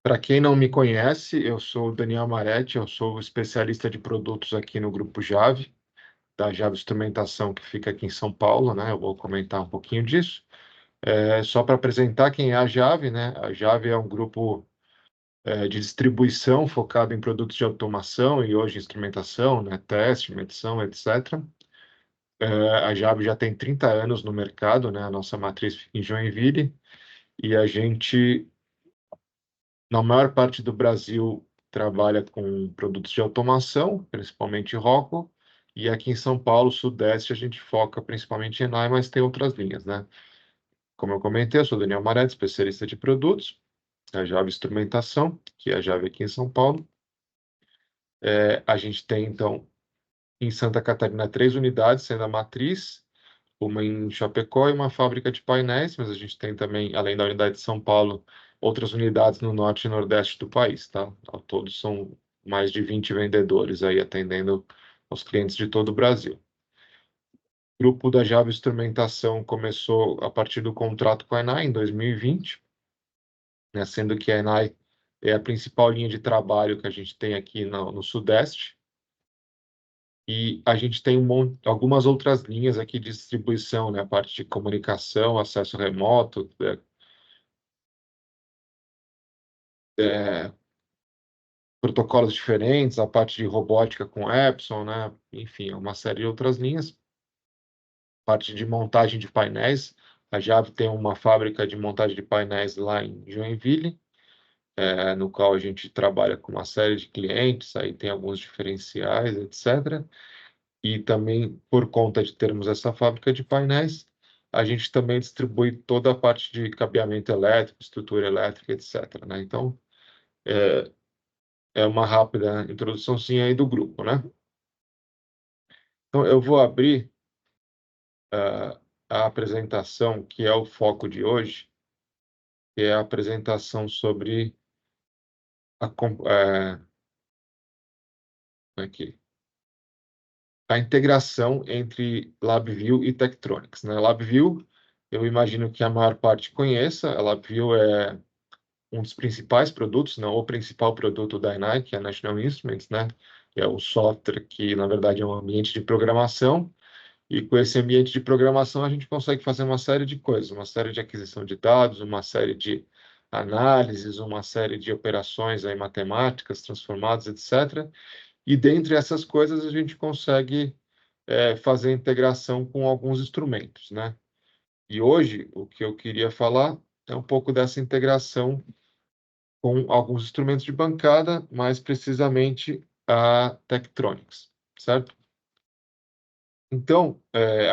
Para quem não me conhece, eu sou o Daniel Maretti, eu sou especialista de produtos aqui no Grupo Jave, da Jave Instrumentação, que fica aqui em São Paulo, né? Eu vou comentar um pouquinho disso. Só para apresentar quem é a Jave, né? A Jave é um grupo de distribuição focado em produtos de automação e hoje instrumentação, né? Teste, medição, etc. A Jave já tem 30 anos no mercado, né? A nossa matriz fica em Joinville e a gente na maior parte do Brasil, trabalha com produtos de automação, principalmente Rockwell, e aqui em São Paulo, Sudeste, a gente foca principalmente em ENAI, mas tem outras linhas, né? Como eu comentei, eu sou Daniel Maretti, especialista de produtos, a Jave Instrumentação, que é a Jave aqui em São Paulo. A gente tem, então, em Santa Catarina, 3 unidades, sendo a matriz, uma em Chapecó e uma fábrica de painéis, mas a gente tem também, além da unidade de São Paulo, outras unidades no norte e nordeste do país, tá? Ao todo são mais de 20 vendedores aí atendendo aos clientes de todo o Brasil. O grupo da Java Instrumentação começou a partir do contrato com a ENAI em 2020, né, sendo que a ENAI é a principal linha de trabalho que a gente tem aqui no Sudeste, e a gente tem algumas outras linhas aqui de distribuição, né? A parte de comunicação, acesso remoto, protocolos diferentes, a parte de robótica com Epson, né? Enfim, uma série de outras linhas. Parte de montagem de painéis. A Jave tem uma fábrica de montagem de painéis lá em Joinville, no qual a gente trabalha com uma série de clientes, aí tem alguns diferenciais, etc. E também, por conta de termos essa fábrica de painéis, a gente também distribui toda a parte de cabeamento elétrico, estrutura elétrica, etc., né? Então, é uma rápida introduçãozinha aí do grupo, né? Então, eu vou abrir a apresentação, que é o foco de hoje, que é a apresentação sobre aqui, a integração entre LabVIEW e Tektronix, né? LabVIEW, eu imagino que a maior parte conheça. A LabVIEW é um dos principais produtos, não o principal produto da ENAI, que é a National Instruments, né? É o software que, na verdade, é um ambiente de programação, e com esse ambiente de programação a gente consegue fazer uma série de coisas, uma série de aquisição de dados, uma série de análises, uma série de operações aí matemáticas transformadas, etc. E dentre essas coisas a gente consegue fazer integração com alguns instrumentos, né? E hoje o que eu queria falar é um pouco dessa integração com alguns instrumentos de bancada, mais precisamente a Tektronix, certo? Então,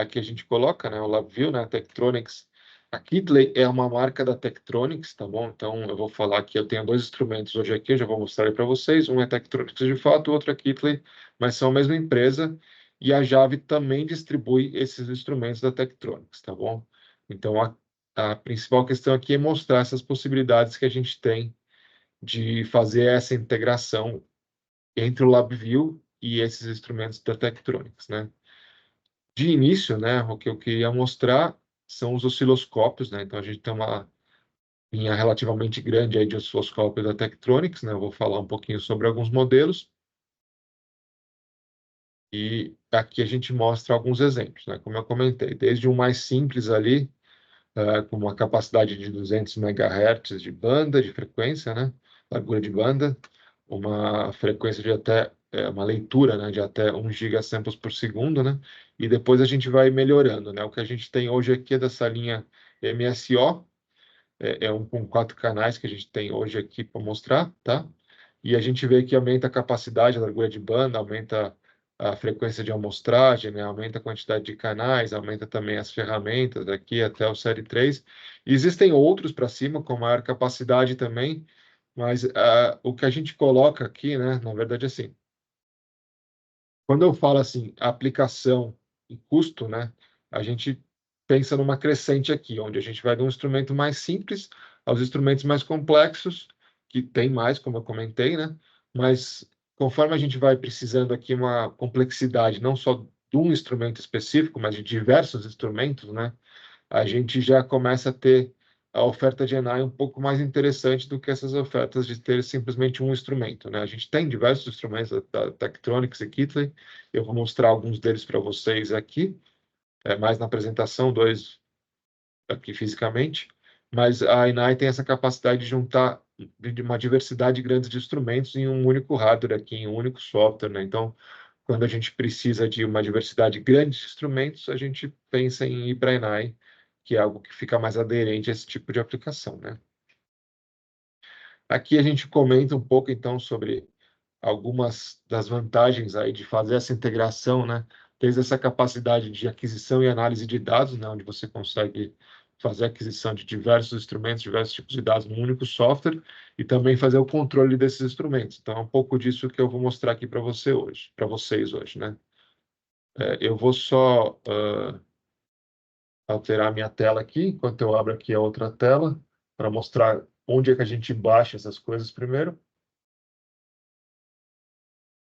aqui a gente coloca, né, o LabVIEW, né, a Tektronix. A Keithley é uma marca da Tektronix, tá bom? Então, eu vou falar que eu tenho 2 instrumentos hoje aqui, eu já vou mostrar para vocês. Um é Tektronix de fato, o outro é Keithley, mas são a mesma empresa, e a Jave também distribui esses instrumentos da Tektronix, tá bom? Então, a principal questão aqui é mostrar essas possibilidades que a gente tem de fazer essa integração entre o LabVIEW e esses instrumentos da Tektronix, né? De início, né, o que eu queria mostrar são os osciloscópios, né? Então a gente tem uma linha relativamente grande aí de osciloscópio da Tektronix, né? Eu vou falar um pouquinho sobre alguns modelos. E aqui a gente mostra alguns exemplos, né? Como eu comentei, desde o mais simples ali, com uma capacidade de 200 MHz de banda, de frequência, né? Largura de banda, uma frequência de até, uma leitura, né? De até 1 gigasamples por segundo, né? E depois a gente vai melhorando, né? O que a gente tem hoje aqui é dessa linha MSO, um com 4 canais que a gente tem hoje aqui para mostrar, tá? E a gente vê que aumenta a capacidade, a largura de banda, aumenta a frequência de amostragem, né? Aumenta a quantidade de canais, aumenta também as ferramentas aqui até o série 3. E existem outros para cima com maior capacidade também, mas o que a gente coloca aqui, né? Na verdade, assim, quando eu falo assim, aplicação e custo, né? A gente pensa numa crescente aqui, onde a gente vai de um instrumento mais simples aos instrumentos mais complexos, que tem mais, como eu comentei, né? Mas conforme a gente vai precisando aqui uma complexidade, não só de um instrumento específico, mas de diversos instrumentos, né? A gente já começa a ter a oferta de NI um pouco mais interessante do que essas ofertas de ter simplesmente um instrumento, né? A gente tem diversos instrumentos da Tektronix e Keithley. Eu vou mostrar alguns deles para vocês aqui, mais na apresentação, dois aqui fisicamente. Mas a NI tem essa capacidade de juntar de uma diversidade grande de instrumentos em um único hardware aqui, em um único software, né? Então, quando a gente precisa de uma diversidade grande de instrumentos, a gente pensa em ir para a NI, que é algo que fica mais aderente a esse tipo de aplicação, né? Aqui a gente comenta um pouco, então, sobre algumas das vantagens aí de fazer essa integração, né? Desde essa capacidade de aquisição e análise de dados, né? Onde você consegue fazer a aquisição de diversos instrumentos, diversos tipos de dados num único software e também fazer o controle desses instrumentos. Então, é um pouco disso que eu vou mostrar aqui para você hoje, para vocês hoje, né? Eu vou só alterar minha tela aqui, enquanto eu abro aqui a outra tela, para mostrar onde é que a gente baixa essas coisas primeiro.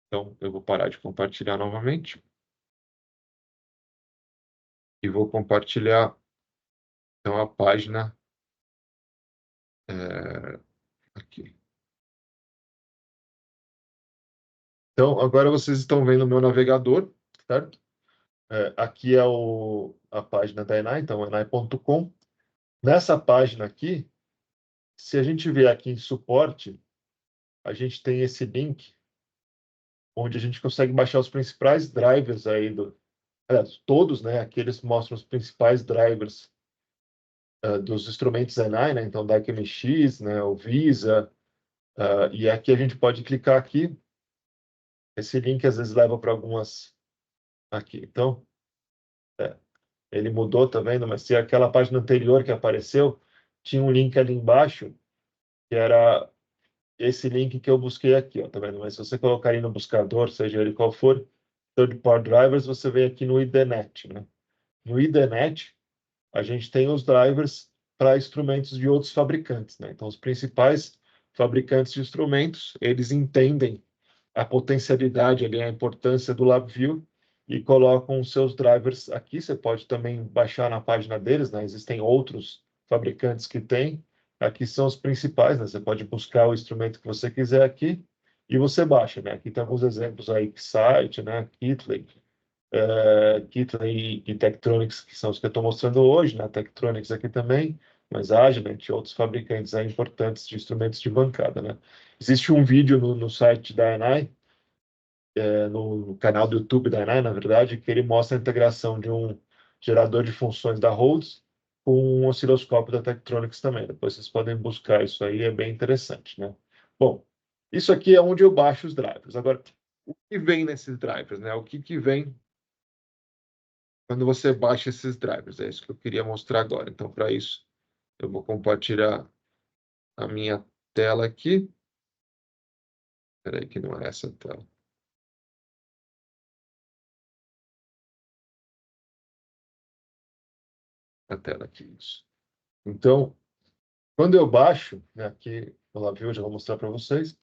Então, eu vou parar de compartilhar novamente e vou compartilhar então a página aqui. Então, agora vocês estão vendo o meu navegador, certo? Aqui é a página da Enai, então enai.com. Nessa página aqui, se a gente vier aqui em suporte, a gente tem esse link onde a gente consegue baixar os principais drivers aí aliás, todos, né? Aqui eles mostram os principais drivers dos instrumentos Enai, né? Então, DAC MX, né? O Visa, e aqui a gente pode clicar aqui. Esse link às vezes leva para algumas aqui. Então, ele mudou, tá vendo? Mas se aquela página anterior que apareceu, tinha um link ali embaixo, que era esse link que eu busquei aqui, ó, tá vendo? Mas se você colocar aí no buscador, seja ele qual for, Third Party Drivers, você vem aqui no IDNet, né? No IDNet, a gente tem os drivers para instrumentos de outros fabricantes, né? Então, os principais fabricantes de instrumentos, eles entendem a potencialidade ali, a importância do LabVIEW e colocam os seus drivers aqui. Você pode também baixar na página deles, né? Existem outros fabricantes que têm. Aqui são os principais, né? Você pode buscar o instrumento que você quiser aqui e você baixa, né? Aqui tem alguns exemplos aí, Excite, né? Keithley e Tektronix, que são os que eu estou mostrando hoje, né? Tektronix aqui também, mas Agilent e outros fabricantes aí importantes de instrumentos de bancada, né? Existe um vídeo no site da Enai, no canal do YouTube da Enai, na verdade, que ele mostra a integração de um gerador de funções da Rhodes com um osciloscópio da Tektronix também. Depois vocês podem buscar isso aí, é bem interessante, né? Bom, isso aqui é onde eu baixo os drivers. Agora, o que vem nesses drivers, né? O que vem quando você baixa esses drivers? É isso que eu queria mostrar agora. Então, para isso, eu vou compartilhar a minha tela aqui. Espera aí, que não é essa tela. A tela aqui, isso. Então, quando eu baixo, né, aqui no LabVIEW, eu já vou mostrar para vocês.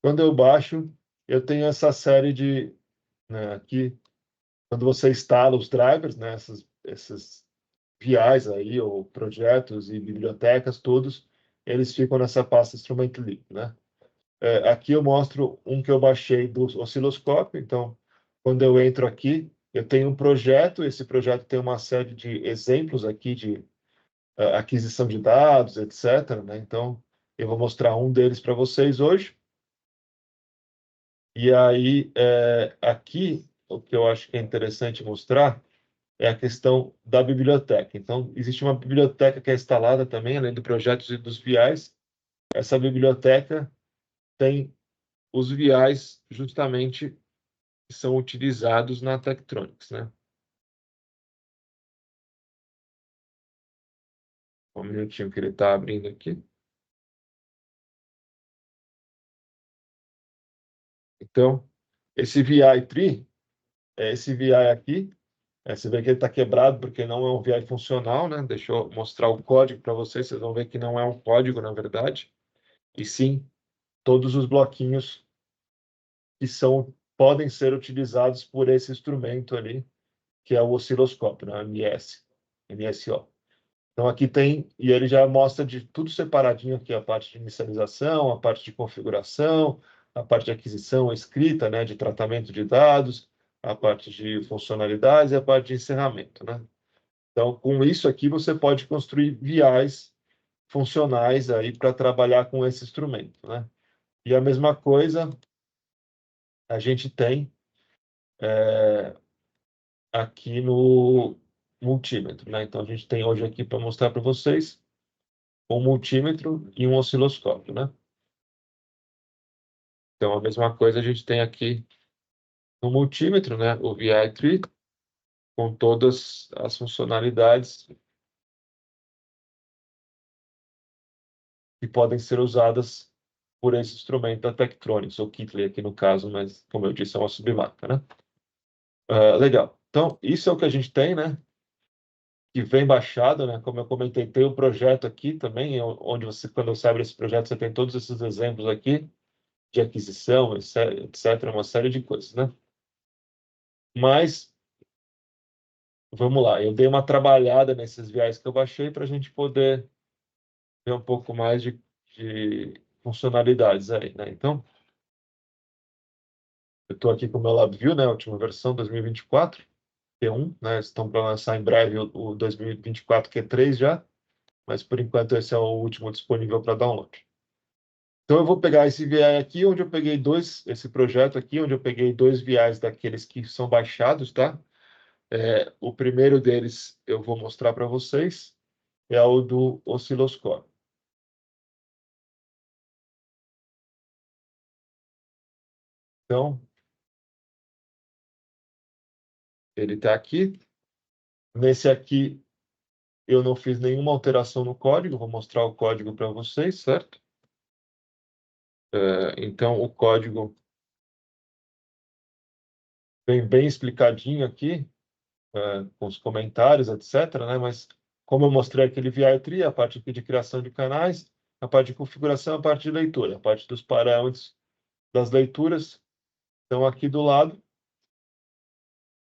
Quando eu baixo, eu tenho essa série de, né, aqui, quando você instala os drivers, né, esses VIs aí, ou projetos e bibliotecas, todos, eles ficam nessa pasta Instrument Lib, né? Aqui eu mostro um que eu baixei do osciloscópio. Então, quando eu entro aqui, eu tenho um projeto. Esse projeto tem uma série de exemplos aqui de aquisição de dados, etc., né? Então, eu vou mostrar um deles para vocês hoje. E aí, aqui, o que eu acho que é interessante mostrar é a questão da biblioteca. Então, existe uma biblioteca que é instalada também, além do projeto e dos VIs. Essa biblioteca tem os VIs justamente que são utilizados na Tektronix, né? Um minutinho que ele está abrindo aqui. Então, esse VI tree, esse VI aqui, você vê que ele está quebrado porque não é um VI funcional, né? Deixa eu mostrar o código para vocês. Vocês vão ver que não é um código, na verdade, e sim todos os bloquinhos que podem ser utilizados por esse instrumento ali, que é o osciloscópio, né? MSO. Então, aqui tem, e ele já mostra de tudo separadinho aqui, a parte de inicialização, a parte de configuração, a parte de aquisição escrita, né, de tratamento de dados, a parte de funcionalidades e a parte de encerramento, né? Então, com isso aqui, você pode construir VIs funcionais aí para trabalhar com esse instrumento, né? E a mesma coisa a gente tem aqui no multímetro, né? Então, a gente tem hoje aqui para mostrar para vocês um multímetro e um osciloscópio, né? Então, a mesma coisa a gente tem aqui no multímetro, né? O VI3, com todas as funcionalidades que podem ser usadas por esse instrumento da Tektronix, ou Kittler aqui no caso, mas, como eu disse, é uma submarca, né? Legal. Então, isso é o que a gente tem, né? Que vem baixado, né? Como eu comentei, tem o projeto aqui também, onde você, quando você abre esse projeto, você tem todos esses exemplos aqui de aquisição, etc., uma série de coisas, né? Mas, vamos lá, eu dei uma trabalhada nesses viés que eu baixei para a gente poder ver um pouco mais de funcionalidades aí, né? Então, eu estou aqui com o meu LabVIEW, né? A última versão, 2024, Q1, né? Estão para lançar em breve o 2024 Q3 já, mas por enquanto esse é o último disponível para download. Então eu vou pegar esse VI aqui, onde eu peguei esse projeto aqui, onde eu peguei dois VIs daqueles que são baixados, tá? O primeiro deles eu vou mostrar para vocês, é o do osciloscópio. Então, ele está aqui. Nesse aqui, eu não fiz nenhuma alteração no código, vou mostrar o código para vocês, certo? Então, o código vem bem explicadinho aqui, com os comentários, etc., né? Mas, como eu mostrei aquele VI Tree, a parte aqui de criação de canais, a parte de configuração, a parte de leitura, a parte dos parâmetros das leituras estão aqui do lado.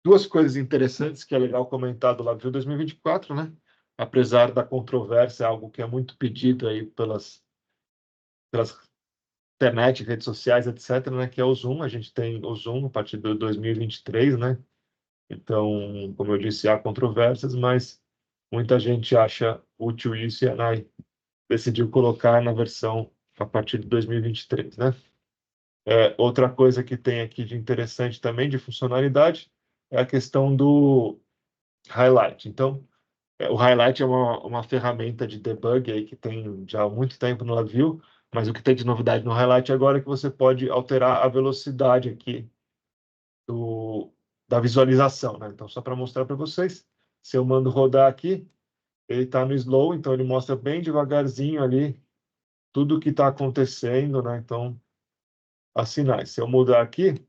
Duas coisas interessantes que é legal comentar do LabVIEW 2024, né? Apesar da controvérsia, é algo que é muito pedido aí pelas internet, redes sociais, etc., né? Que é o Zoom. A gente tem o Zoom a partir de 2023, né? Então, como eu disse, há controvérsias, mas muita gente acha útil isso e a NAI decidiu colocar na versão a partir de 2023, né? Outra coisa que tem aqui de interessante também, de funcionalidade, é a questão do highlight. Então, o highlight é uma ferramenta de debug aí que tem já há muito tempo no LabVIEW, mas o que tem de novidade no highlight agora é que você pode alterar a velocidade aqui da visualização, né? Então, só para mostrar para vocês, se eu mando rodar aqui, ele está no slow, então ele mostra bem devagarzinho ali tudo o que está acontecendo, né? Então, as sinais. Se eu mudar aqui,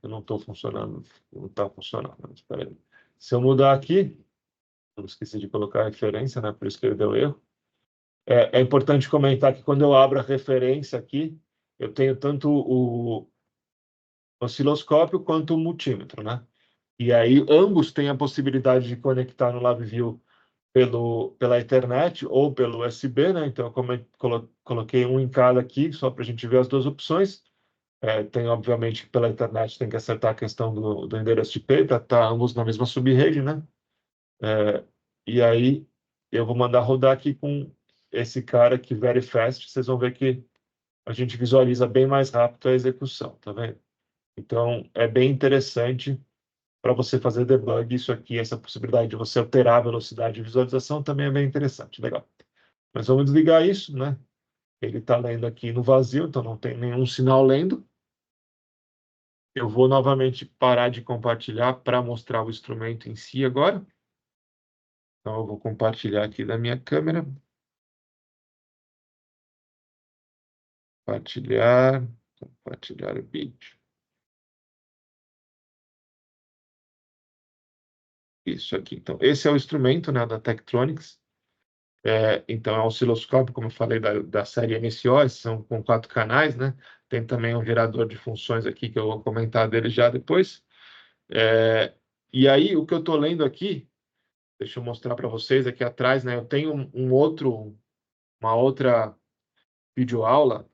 eu não estou funcionando, não está funcionando, mas espera aí. Se eu mudar aqui, não esqueci de colocar a referência, né? Por isso que ele deu erro. É importante comentar que quando eu abro a referência aqui, eu tenho tanto o osciloscópio quanto o multímetro, né? E aí ambos têm a possibilidade de conectar no LabVIEW pela internet ou pelo USB, né? Então, como eu coloquei um em cada aqui, só para a gente ver as duas opções. Tem, obviamente, pela internet tem que acertar a questão do endereço de IP para estar ambos na mesma sub-rede, né? E aí eu vou mandar rodar aqui com esse cara aqui, Very Fast, vocês vão ver que a gente visualiza bem mais rápido a execução, tá vendo? Então, é bem interessante para você fazer debug, isso aqui, essa possibilidade de você alterar a velocidade de visualização também é bem interessante, legal. Mas vamos desligar isso, né? Ele está lendo aqui no vazio, então não tem nenhum sinal lendo. Eu vou novamente parar de compartilhar para mostrar o instrumento em si agora. Então, eu vou compartilhar aqui da minha câmera. Compartilhar o vídeo. Isso aqui. Então, esse é o instrumento, né, da Tektronix. Então, é um osciloscópio, como eu falei, da série MSO, são com 4 canais, né? Tem também um gerador de funções aqui, que eu vou comentar dele já depois. E aí, o que eu estou lendo aqui, deixa eu mostrar para vocês aqui atrás, né? Eu tenho uma outra videoaula.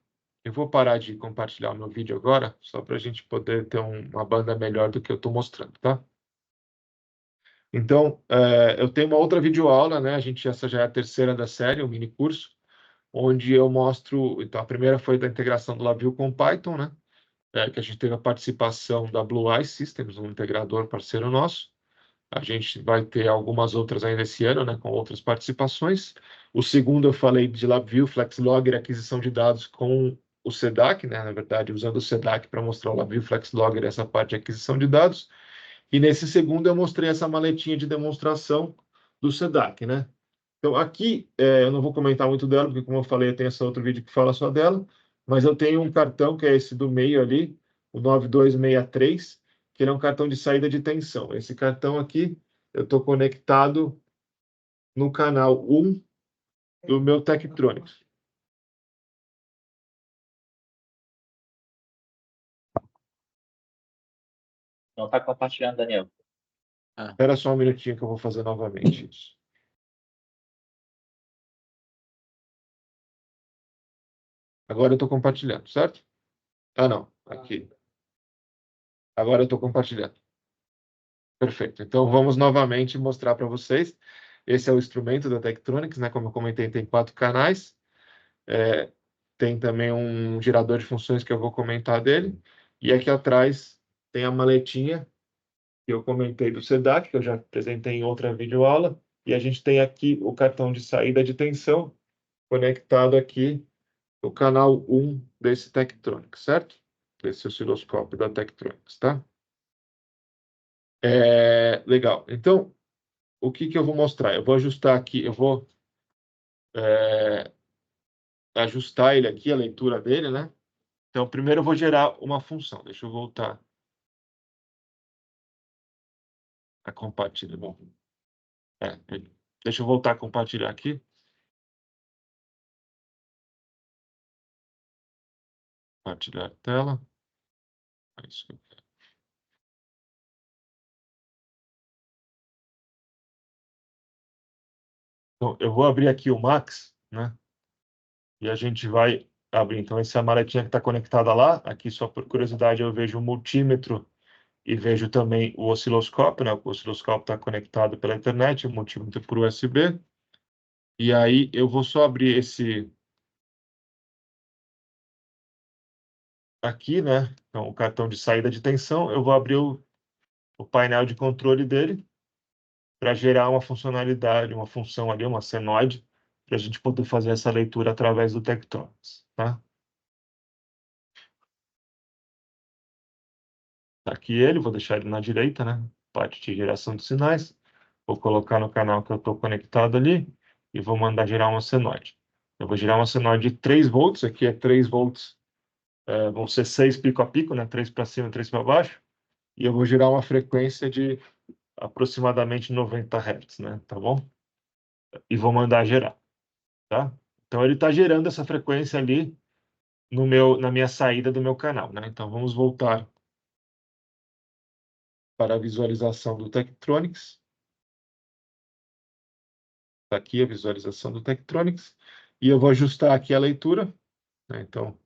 Eu vou parar de compartilhar o meu vídeo agora, só para a gente poder ter uma banda melhor do que eu estou mostrando, tá? Então, eu tenho uma outra videoaula, né? Essa já é a terceira da série, um mini curso, onde eu mostro. Então, a primeira foi da integração do LabVIEW com Python, né? Que a gente teve a participação da Blue Eye Systems, um integrador parceiro nosso. A gente vai ter algumas outras ainda esse ano, né, com outras participações. O segundo eu falei de LabVIEW, FlexLogger, aquisição de dados com o SEDAC, né, na verdade, usando o SEDAC para mostrar o LabVIEW, FlexLogger, essa parte de aquisição de dados. E nesse segundo eu mostrei essa maletinha de demonstração do SEDAC, né? Então aqui, eu não vou comentar muito dela, porque como eu falei, tem esse outro vídeo que fala só dela, mas eu tenho um cartão, que é esse do meio ali, o 9263, que ele é um cartão de saída de tensão. Esse cartão aqui, eu estou conectado no canal 1 do meu Tektronix. Não está compartilhando, Daniel. Espera só um minutinho que eu vou fazer novamente isso. Agora eu estou compartilhando, certo? Ah, não, aqui. Agora eu estou compartilhando. Perfeito. Então, vamos novamente mostrar para vocês. Esse é o instrumento da Tektronix, né? Como eu comentei, tem 4 canais. Tem também um gerador de funções que eu vou comentar dele. E aqui atrás tem a maletinha que eu comentei do SEDAC, que eu já apresentei em outra videoaula. E a gente tem aqui o cartão de saída de tensão conectado aqui no canal 1 desse Tektronix, certo? Desse osciloscópio da Tektronix, tá? Legal. Então, o que eu vou mostrar? Eu vou ajustar aqui, eu vou ajustar ele aqui, a leitura dele, né? Então, primeiro eu vou gerar uma função. Deixa eu voltar a compartilhar. Bom, deixa eu voltar a compartilhar aqui. Compartilhar a tela. É isso que eu quero. Então, eu vou abrir aqui o Max, né? E a gente vai abrir. Então, essa é a maletinha que está conectada lá. Aqui, só por curiosidade, eu vejo o multímetro e vejo também o osciloscópio, né? O osciloscópio está conectado pela internet, o multímetro por USB. E aí, eu vou só abrir esse aqui, né? Então, o cartão de saída de tensão. Eu vou abrir o painel de controle dele para gerar uma funcionalidade, uma função ali, uma senoide, para a gente poder fazer essa leitura através do Tektronix, tá? Tá aqui ele, vou deixar ele na direita, né? Parte de geração de sinais. Vou colocar no canal que eu estou conectado ali e vou mandar gerar uma senoide. Eu vou gerar uma senoide de 3 volts, aqui é 3 volts, vão ser 6 pico a pico, né? 3 para cima, 3 para baixo. E eu vou gerar uma frequência de aproximadamente 90 Hz, né? Tá bom? E vou mandar gerar, tá? Então ele está gerando essa frequência ali na minha saída do meu canal, né? Então vamos voltar para a visualização do Tektronix. Está aqui a visualização do Tektronix. E eu vou ajustar aqui a leitura, né? Então,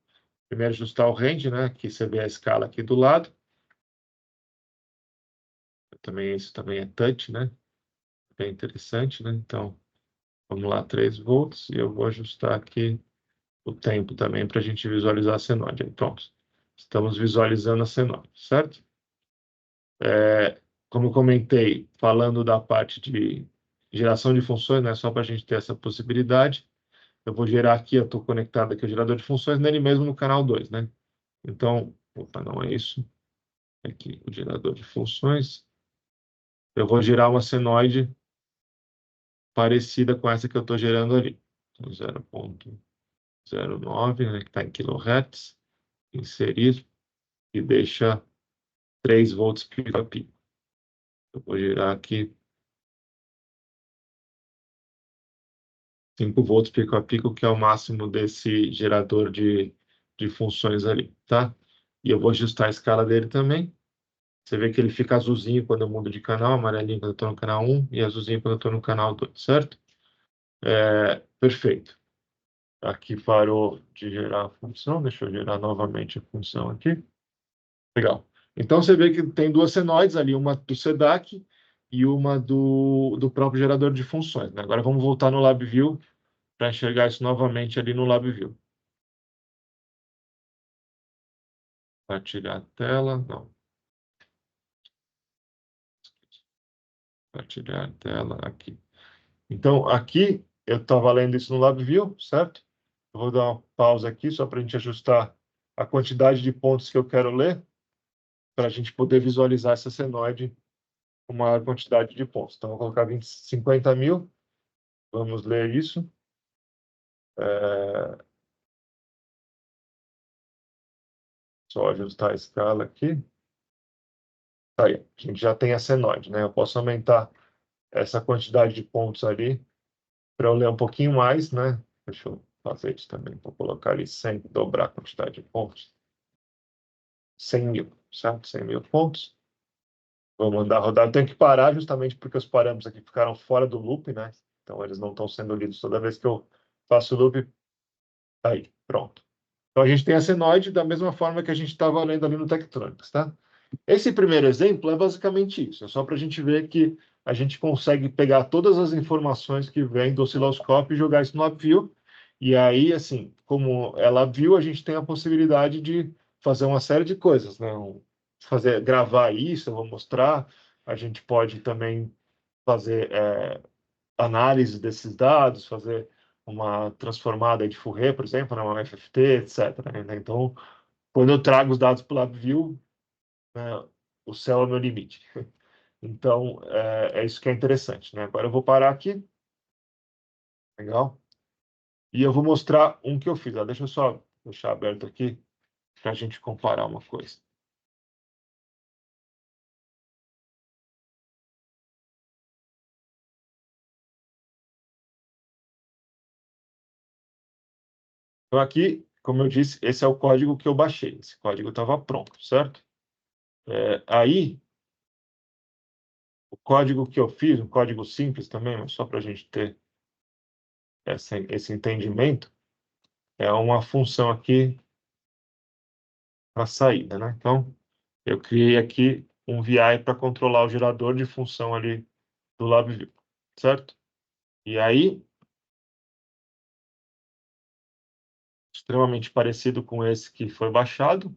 primeiro ajustar o range, né? Aqui você vê a escala aqui do lado. Isso também é touch, né? Bem interessante, né? Então, vamos lá, 3 volts. E eu vou ajustar aqui o tempo também para a gente visualizar a senoide. Pronto. Estamos visualizando a senoide, certo? Como eu comentei, falando da parte de geração de funções, né? Só para a gente ter essa possibilidade. Eu vou gerar aqui, eu estou conectado aqui ao gerador de funções nele mesmo no canal 2, né? Então, opa, não é isso. Aqui, o gerador de funções. Eu vou gerar uma senoide parecida com essa que eu estou gerando ali. Então, 0,09, né, que está em kHz. Inserir e deixa 3 volts pico a pico. Eu vou gerar aqui 5 volts pico a pico, que é o máximo desse gerador de funções ali, tá? E eu vou ajustar a escala dele também. Você vê que ele fica azulzinho quando eu mudo de canal, amarelinho quando eu estou no canal 1 e azulzinho quando eu estou no canal 2, certo? Perfeito. Aqui parou de gerar a função. Deixa eu gerar novamente a função aqui. Legal. Então, você vê que tem duas senoides ali, uma do SEDAC e uma do próprio gerador de funções, né? Agora, vamos voltar no LabVIEW para enxergar isso novamente ali no LabVIEW. Compartilhar a tela. Não. Compartilhar a tela aqui. Então, aqui, eu estava lendo isso no LabVIEW, certo? Eu vou dar uma pausa aqui só para a gente ajustar a quantidade de pontos que eu quero ler, para a gente poder visualizar essa senoide com maior quantidade de pontos. Então, eu vou colocar 50 mil. Vamos ler isso. Só ajustar a escala aqui. Tá aí, a gente já tem a senoide, né? Eu posso aumentar essa quantidade de pontos ali para eu ler um pouquinho mais, né? Deixa eu fazer isso também. Vou colocar ali 100, dobrar a quantidade de pontos. 100 mil, certo? 100 mil pontos. Vou mandar rodar. Eu tenho que parar justamente porque os parâmetros aqui ficaram fora do loop, né? Então, eles não estão sendo lidos toda vez que eu faço o loop. Aí, pronto. Então, a gente tem a senoide da mesma forma que a gente estava lendo ali no Tektronix, tá? Esse primeiro exemplo é basicamente isso. É só para a gente ver que a gente consegue pegar todas as informações que vêm do osciloscópio e jogar isso no LabVIEW. E aí, assim, como é LabVIEW, a gente tem a possibilidade de fazer uma série de coisas, né? Gravar isso, eu vou mostrar. A gente pode também fazer análise desses dados, fazer uma transformada de Fourier, por exemplo, né? Uma FFT, etc., né? Então, quando eu trago os dados para o LabVIEW, né, o céu é o meu limite. Então, é isso que é interessante, né? Agora eu vou parar aqui. Legal? E eu vou mostrar um que eu fiz. Ó, deixa eu só deixar aberto aqui para a gente comparar uma coisa. Então, aqui, como eu disse, esse é o código que eu baixei. Esse código estava pronto, certo? Aí, o código que eu fiz, um código simples também, mas só para a gente ter esse entendimento, é uma função aqui para saída, né? Então, eu criei aqui um VI para controlar o gerador de função ali do LabVIEW, certo? E aí, extremamente parecido com esse que foi baixado,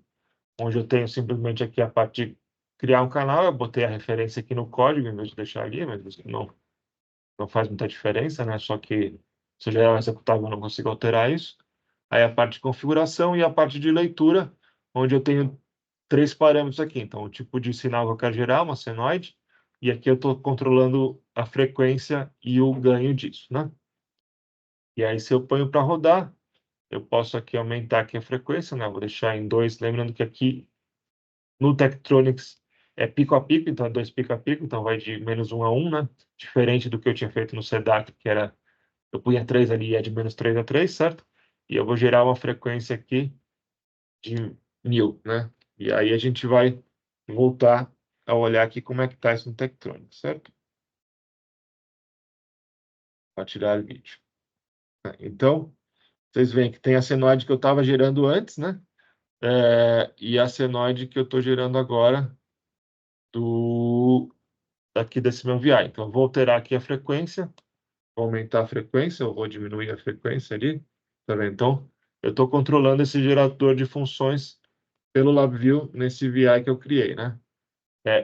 onde eu tenho simplesmente aqui a parte de criar um canal, eu botei a referência aqui no código, em vez de deixar ali, mas isso não faz muita diferença, né? Só que se já é executável, eu não consigo alterar isso. Aí a parte de configuração e a parte de leitura, onde eu tenho três parâmetros aqui. Então, o tipo de sinal que eu quero gerar, uma senoide, e aqui eu estou controlando a frequência e o ganho disso, né? E aí, se eu ponho para rodar, eu posso aqui aumentar aqui a frequência, né? Vou deixar em 2, lembrando que aqui no Tektronix é pico a pico, então é 2 pico a pico, então vai de -1 a 1, né? Diferente do que eu tinha feito no SEDAC, que era, eu punha 3 ali e é de -3 a 3, certo? E eu vou gerar uma frequência aqui de 1000, né? E aí a gente vai voltar a olhar aqui como é que está isso no Tektronix, certo? Compartilhar o vídeo. Então, vocês veem que tem a senoide que eu estava gerando antes, né? E a senoide que eu estou gerando agora daqui desse meu VI. Então, eu vou alterar aqui a frequência, vou aumentar a frequência, eu vou diminuir a frequência ali, tá vendo? Então, eu estou controlando esse gerador de funções pelo LabVIEW nesse VI que eu criei, né?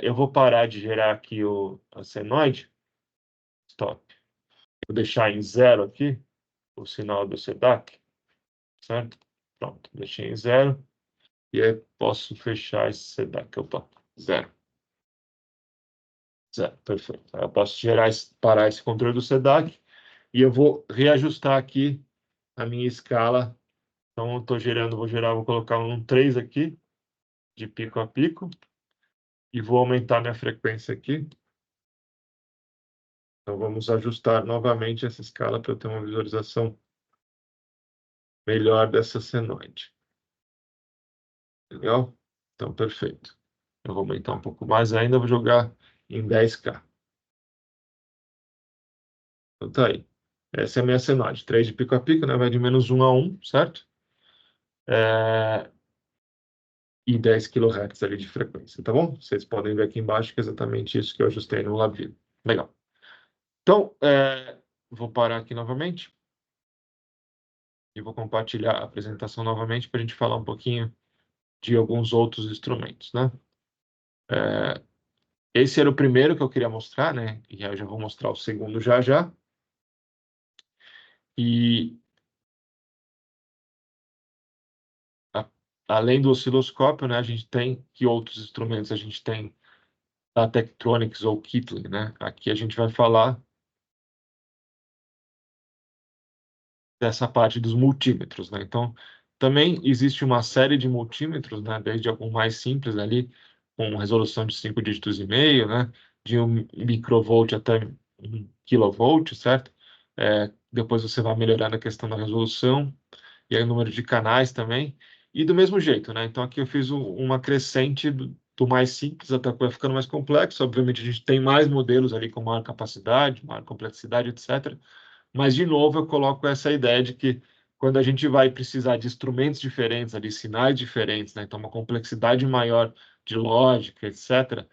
Eu vou parar de gerar aqui a senoide, stop. Vou deixar em 0 aqui, o sinal do SEDAC, certo? Pronto, deixei em 0. E aí posso fechar esse SEDAC. Opa, 0. 0, perfeito. Aí eu posso parar esse controle do SEDAC e eu vou reajustar aqui a minha escala. Então, eu estou gerando, vou colocar um 3 aqui, de pico a pico, e vou aumentar minha frequência aqui. Então, vamos ajustar novamente essa escala para eu ter uma visualização melhor dessa senoide. Legal? Então, perfeito. Eu vou aumentar um pouco mais ainda, vou jogar em 10K. Então tá aí. Essa é a minha acenagem. 3 de pico a pico, né? Vai de -1 a 1, certo? E 10 kHz ali de frequência, tá bom? Vocês podem ver aqui embaixo que é exatamente isso que eu ajustei no LabVIEW. Legal. Então, vou parar aqui novamente e vou compartilhar a apresentação novamente para a gente falar um pouquinho de alguns outros instrumentos, né? Esse era o primeiro que eu queria mostrar, né? E aí eu já vou mostrar o segundo já já. E a- além do osciloscópio, né, a gente tem que outros instrumentos a gente tem da Tektronix ou Kittley, né? Aqui a gente vai falar dessa parte dos multímetros, né? Então, também existe uma série de multímetros, né? Desde algum mais simples ali, com resolução de 5 dígitos e meio, né? De 1 microvolt até 1 kilovolt, certo? Depois você vai melhorando a questão da resolução e aí o número de canais também. E do mesmo jeito, né? Então aqui eu fiz uma crescente do mais simples até vai ficando mais complexo. Obviamente a gente tem mais modelos ali com maior capacidade, maior complexidade, etc. Mas, de novo, eu coloco essa ideia de que quando a gente vai precisar de instrumentos diferentes, ali, sinais diferentes, né? Então uma complexidade maior de lógica, etc.,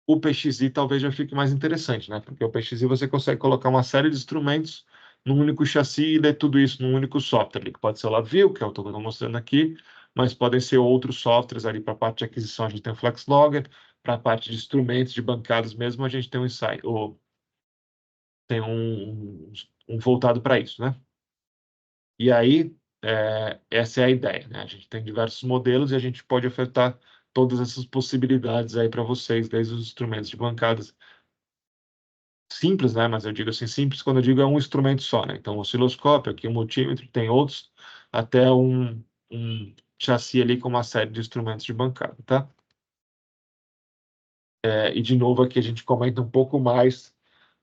o PXI talvez já fique mais interessante, né? Porque o PXI você consegue colocar uma série de instrumentos num único chassi e ler tudo isso num único software, ali, que pode ser o LabVIEW, que é o que eu estou mostrando aqui, mas podem ser outros softwares ali para a parte de aquisição, a gente tem o FlexLogger, para a parte de instrumentos de bancadas mesmo, a gente tem um Insight, ou tem um voltado para isso, né? E aí, essa é a ideia, né? A gente tem diversos modelos e a gente pode ofertar todas essas possibilidades aí para vocês, desde os instrumentos de bancadas simples, né? Mas eu digo assim, simples quando eu digo é um instrumento só, né? Então, o osciloscópio, aqui o multímetro, tem outros, até um chassi ali com uma série de instrumentos de bancada, tá? E, de novo, aqui a gente comenta um pouco mais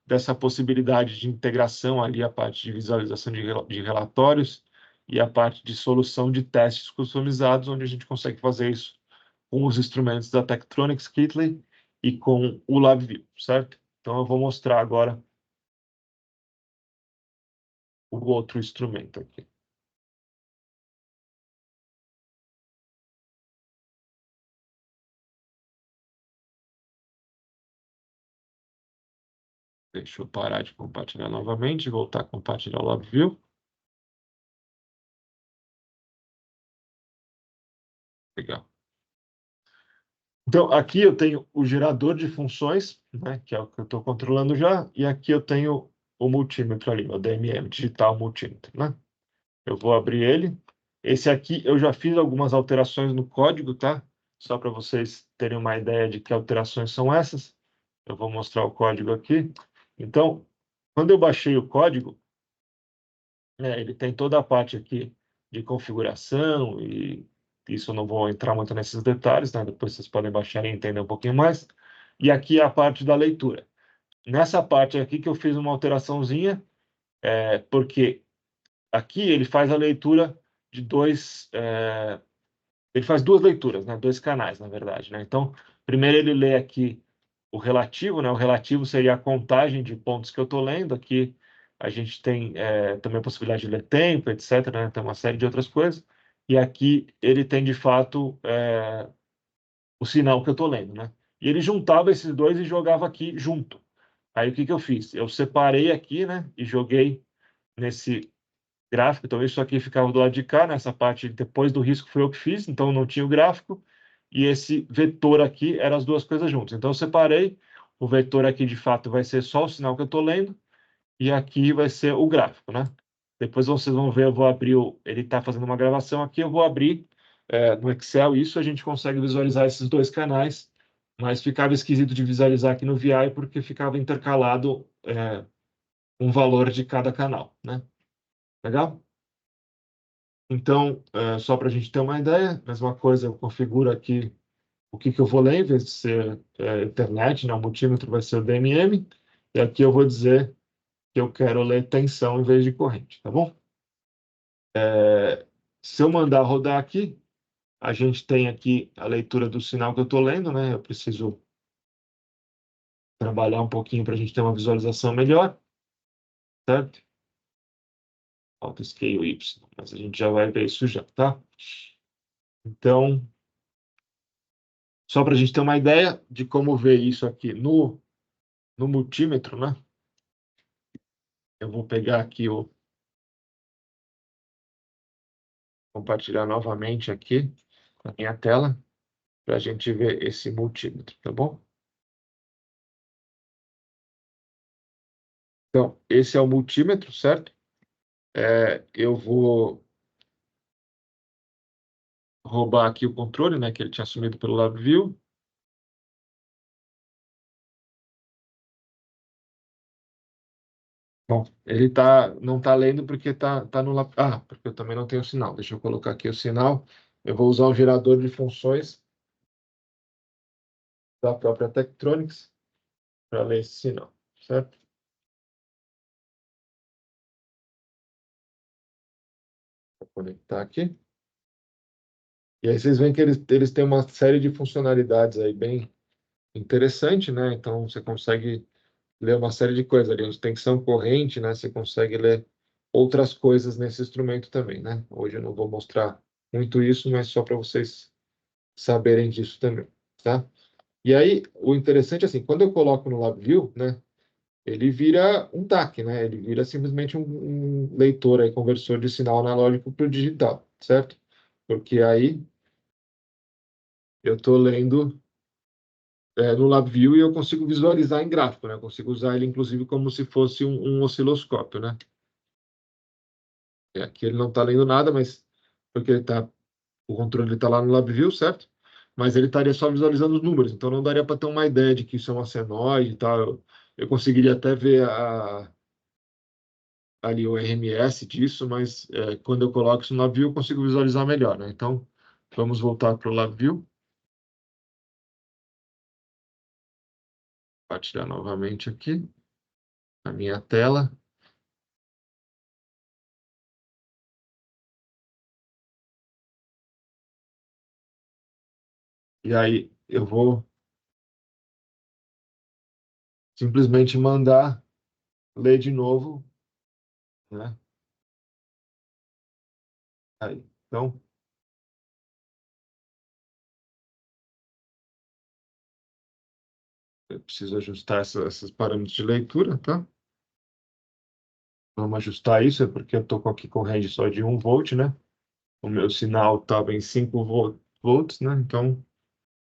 dessa possibilidade de integração ali, a parte de visualização de relatórios e a parte de solução de testes customizados, onde a gente consegue fazer isso com os instrumentos da Tektronix Kittley e com o LabVIEW, certo? Então, eu vou mostrar agora o outro instrumento aqui. Deixa eu parar de compartilhar novamente e voltar a compartilhar o LabVIEW. Legal. Então, aqui eu tenho o gerador de funções, né, que é o que eu estou controlando já, e aqui eu tenho o multímetro ali, o DMM, Digital Multímetro, né? Eu vou abrir ele. Esse aqui eu já fiz algumas alterações no código, tá? Só para vocês terem uma ideia de que alterações são essas. Eu vou mostrar o código aqui. Então, quando eu baixei o código, né, ele tem toda a parte aqui de configuração e isso eu não vou entrar muito nesses detalhes, né? Depois vocês podem baixar e entender um pouquinho mais. E aqui é a parte da leitura. Nessa parte aqui que eu fiz uma alteraçãozinha, porque aqui ele faz a leitura de ele faz duas leituras, né? Dois canais, na verdade, né? Então, primeiro ele lê aqui o relativo, né? O relativo seria a contagem de pontos que eu estou lendo. Aqui a gente tem também a possibilidade de ler tempo, etc., né? Tem uma série de outras coisas. E aqui ele tem, de fato, o sinal que eu estou lendo, né? E ele juntava esses dois e jogava aqui junto. Aí o que que eu fiz? Eu separei aqui, né? E joguei nesse gráfico. Então isso aqui ficava do lado de cá, nessa parte depois do risco foi eu que fiz, então não tinha o gráfico. E esse vetor aqui eram as duas coisas juntas. Então eu separei. O vetor aqui de fato vai ser só o sinal que eu estou lendo e aqui vai ser o gráfico, né? Depois vocês vão ver, eu vou abrir ele está fazendo uma gravação aqui, eu vou abrir no Excel. Isso a gente consegue visualizar esses dois canais, mas ficava esquisito de visualizar aqui no VI porque ficava intercalado um valor de cada canal, né? Legal? Então, só para a gente ter uma ideia, mesma coisa, eu configuro aqui o que que eu vou ler, em vez de ser internet, né? O multímetro vai ser o DMM, e aqui eu vou dizer que eu quero ler tensão em vez de corrente, tá bom? Se eu mandar rodar aqui, A gente tem aqui a leitura do sinal que eu estou lendo, né? Eu preciso trabalhar um pouquinho para a gente ter uma visualização melhor, certo? Falta scale Y, mas a gente já vai ver isso já, tá? Então, só para a gente ter uma ideia de como ver isso aqui no multímetro, né? Eu vou pegar aqui compartilhar novamente aqui a minha tela para a gente ver esse multímetro, tá bom? Então, esse é o multímetro, certo? Eu vou roubar aqui o controle, né, que ele tinha assumido pelo LabVIEW. Bom, ele não está lendo porque tá no Lab... Ah, porque eu também não tenho sinal. Deixa eu colocar aqui o sinal. Eu vou usar o gerador de funções da própria Tektronix para ler esse sinal, certo? Vou conectar aqui. E aí vocês veem que eles têm uma série de funcionalidades aí bem interessante, né? Então você consegue ler uma série de coisas ali. A gente tem tensão corrente, né? Você consegue ler outras coisas nesse instrumento também, né? Hoje eu não vou mostrar muito isso, mas só para vocês saberem disso também, tá? E aí, o interessante é assim, quando eu coloco no LabVIEW, né? Ele vira um DAC, né? Ele vira simplesmente um leitor aí, conversor de sinal analógico para o digital, certo? Porque aí eu estou lendo no LabVIEW e eu consigo visualizar em gráfico, né? Eu consigo usar ele, inclusive, como se fosse um osciloscópio, né? Aqui ele não está lendo nada, mas porque o controle está lá no LabVIEW, certo? Mas ele estaria só visualizando os números, então não daria para ter uma ideia de que isso é uma senoide e tal. Eu conseguiria até ver ali o RMS disso, mas quando eu coloco isso no LabVIEW eu consigo visualizar melhor, né? Então, vamos voltar para o LabVIEW. Compartilhar novamente aqui a minha tela. E aí eu vou simplesmente mandar ler de novo, né? Aí, então, eu preciso ajustar esses parâmetros de leitura, tá? Vamos ajustar isso, é porque eu estou aqui com range só de 1 volt, né? O meu sinal estava em 5 volts, né? Então,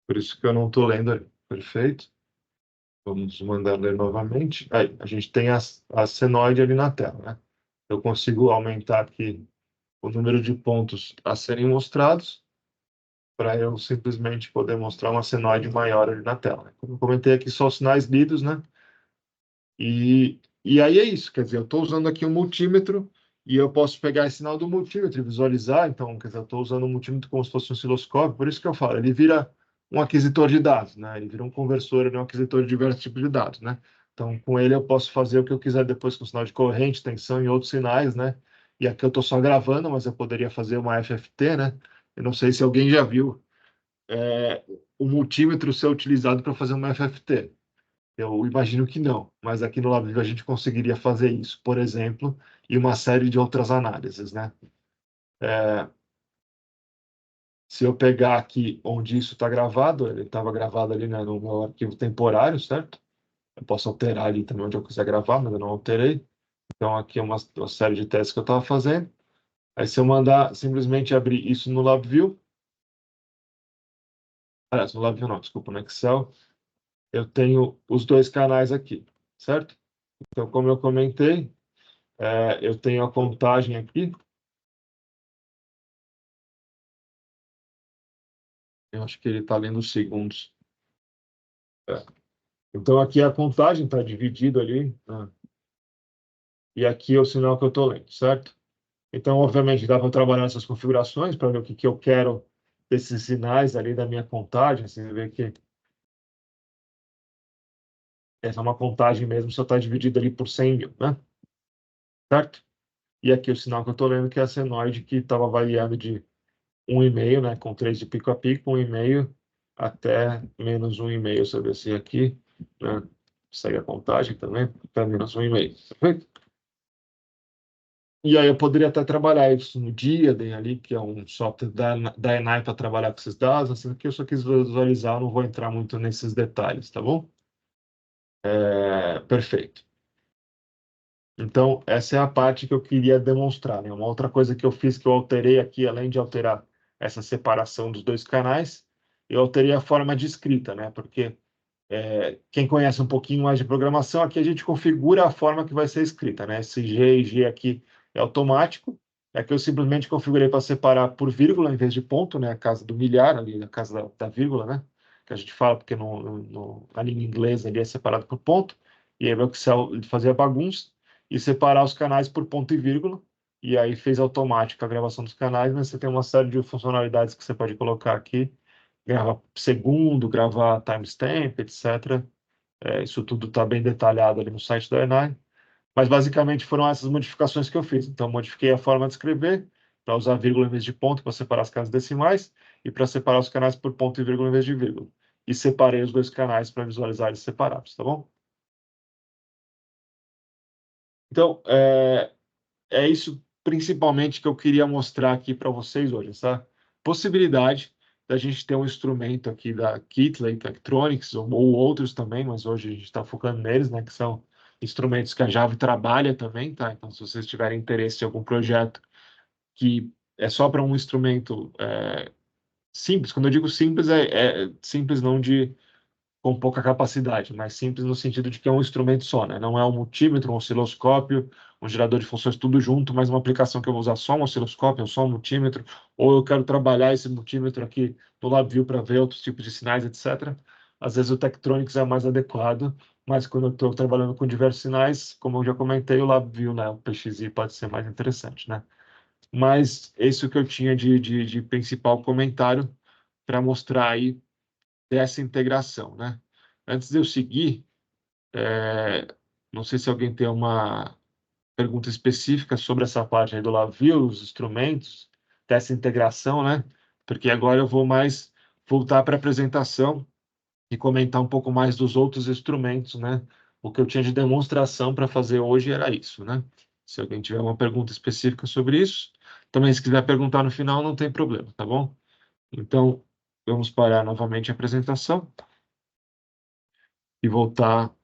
por isso que eu não estou lendo ali. Perfeito. Vamos mandar ler novamente. Aí, a gente tem a senoide ali na tela, né? Eu consigo aumentar aqui o número de pontos a serem mostrados para eu simplesmente poder mostrar uma senoide maior ali na tela, né? Como eu comentei aqui, só os sinais lidos, né? E aí é isso, quer dizer, eu estou usando aqui um multímetro e eu posso pegar esse sinal do multímetro e visualizar, então, quer dizer, eu estou usando um multímetro como se fosse um osciloscópio, por isso que eu falo, ele vira um aquisitor de dados, né? Ele vira um conversor, ele é um aquisitor de diversos tipos de dados, né? Então, com ele eu posso fazer o que eu quiser depois com sinal de corrente, tensão e outros sinais, né? E aqui eu estou só gravando, mas eu poderia fazer uma FFT, né? Eu não sei se alguém já viu o multímetro ser utilizado para fazer uma FFT. Eu imagino que não, mas aqui no LabVIEW a gente conseguiria fazer isso, por exemplo, e uma série de outras análises, né? Se eu pegar aqui onde isso está gravado, ele estava gravado ali, né, no meu arquivo temporário, certo? Eu posso alterar ali também onde eu quiser gravar, mas eu não alterei. Então aqui é uma série de testes que eu estava fazendo. Aí se eu mandar simplesmente abrir isso no LabVIEW, aliás, no LabVIEW não, desculpa, no Excel, eu tenho os dois canais aqui, certo? Então, como eu comentei, eu tenho a contagem aqui. Eu acho que ele está lendo os segundos. É. Então, aqui a contagem está dividida ali, né? E aqui é o sinal que eu estou lendo, certo? Então, obviamente, dá para trabalhar essas configurações para ver o que eu quero desses sinais ali da minha contagem. Você vê que essa é uma contagem mesmo, só está dividida ali por 100 mil, né? Certo? E aqui o sinal que eu estou lendo, que é a senoide, que estava variando de 1,5, né, com 3 de pico a pico, 1,5 até menos 1,5, se eu descer aqui, né, segue a contagem também, até menos 1,5, perfeito? E aí eu poderia até trabalhar isso no Diadem ali, que é um software da Enai para trabalhar com esses dados, assim, que eu só quis visualizar, eu não vou entrar muito nesses detalhes, tá bom? Perfeito. Então, essa é a parte que eu queria demonstrar, né? Uma outra coisa que eu fiz, que eu alterei aqui, além de alterar essa separação dos dois canais, eu alterei a forma de escrita, né? Porque quem conhece um pouquinho mais de programação, aqui a gente configura a forma que vai ser escrita, né? Esse G e G aqui é automático, é que eu simplesmente configurei para separar por vírgula em vez de ponto, né? A casa do milhar, ali, a casa da vírgula, né? Que a gente fala, porque na língua inglesa ali é separado por ponto, e aí o Excel fazia bagunça, e separar os canais por ponto e vírgula, e aí fez automático a gravação dos canais, mas você tem uma série de funcionalidades que você pode colocar aqui, gravar segundo, gravar timestamp, etc. Isso tudo está bem detalhado ali no site da Enai. Mas basicamente foram essas modificações que eu fiz. Então, modifiquei a forma de escrever para usar vírgula em vez de ponto para separar as casas decimais e para separar os canais por ponto e vírgula em vez de vírgula. E separei os dois canais para visualizar eles separados, tá bom? Então, é isso principalmente que eu queria mostrar aqui para vocês hoje, essa possibilidade da gente ter um instrumento aqui da Kitley Electronics, ou outros também, mas hoje a gente está focando neles, né, que são instrumentos que a Java trabalha também, tá? Então, se vocês tiverem interesse em algum projeto que é só para um instrumento simples, quando eu digo simples, é simples não de com pouca capacidade, mas simples no sentido de que é um instrumento só, né? Não é um multímetro, um osciloscópio, um gerador de funções, tudo junto, mas uma aplicação que eu vou usar só um osciloscópio, ou só um multímetro, ou eu quero trabalhar esse multímetro aqui no LabVIEW para ver outros tipos de sinais, etc. Às vezes o Tektronix é mais adequado, mas quando eu estou trabalhando com diversos sinais, como eu já comentei, o LabVIEW, né, o PXI pode ser mais interessante, né? Mas isso que eu tinha de principal comentário para mostrar aí dessa integração, né? Antes de eu seguir, não sei se alguém tem uma pergunta específica sobre essa parte aí do LabVIEW, os instrumentos, dessa integração, né? Porque agora eu vou mais voltar para a apresentação e comentar um pouco mais dos outros instrumentos, né? O que eu tinha de demonstração para fazer hoje era isso, né? Se alguém tiver uma pergunta específica sobre isso, também se quiser perguntar no final, não tem problema, tá bom? Então, vamos parar novamente a apresentação e voltar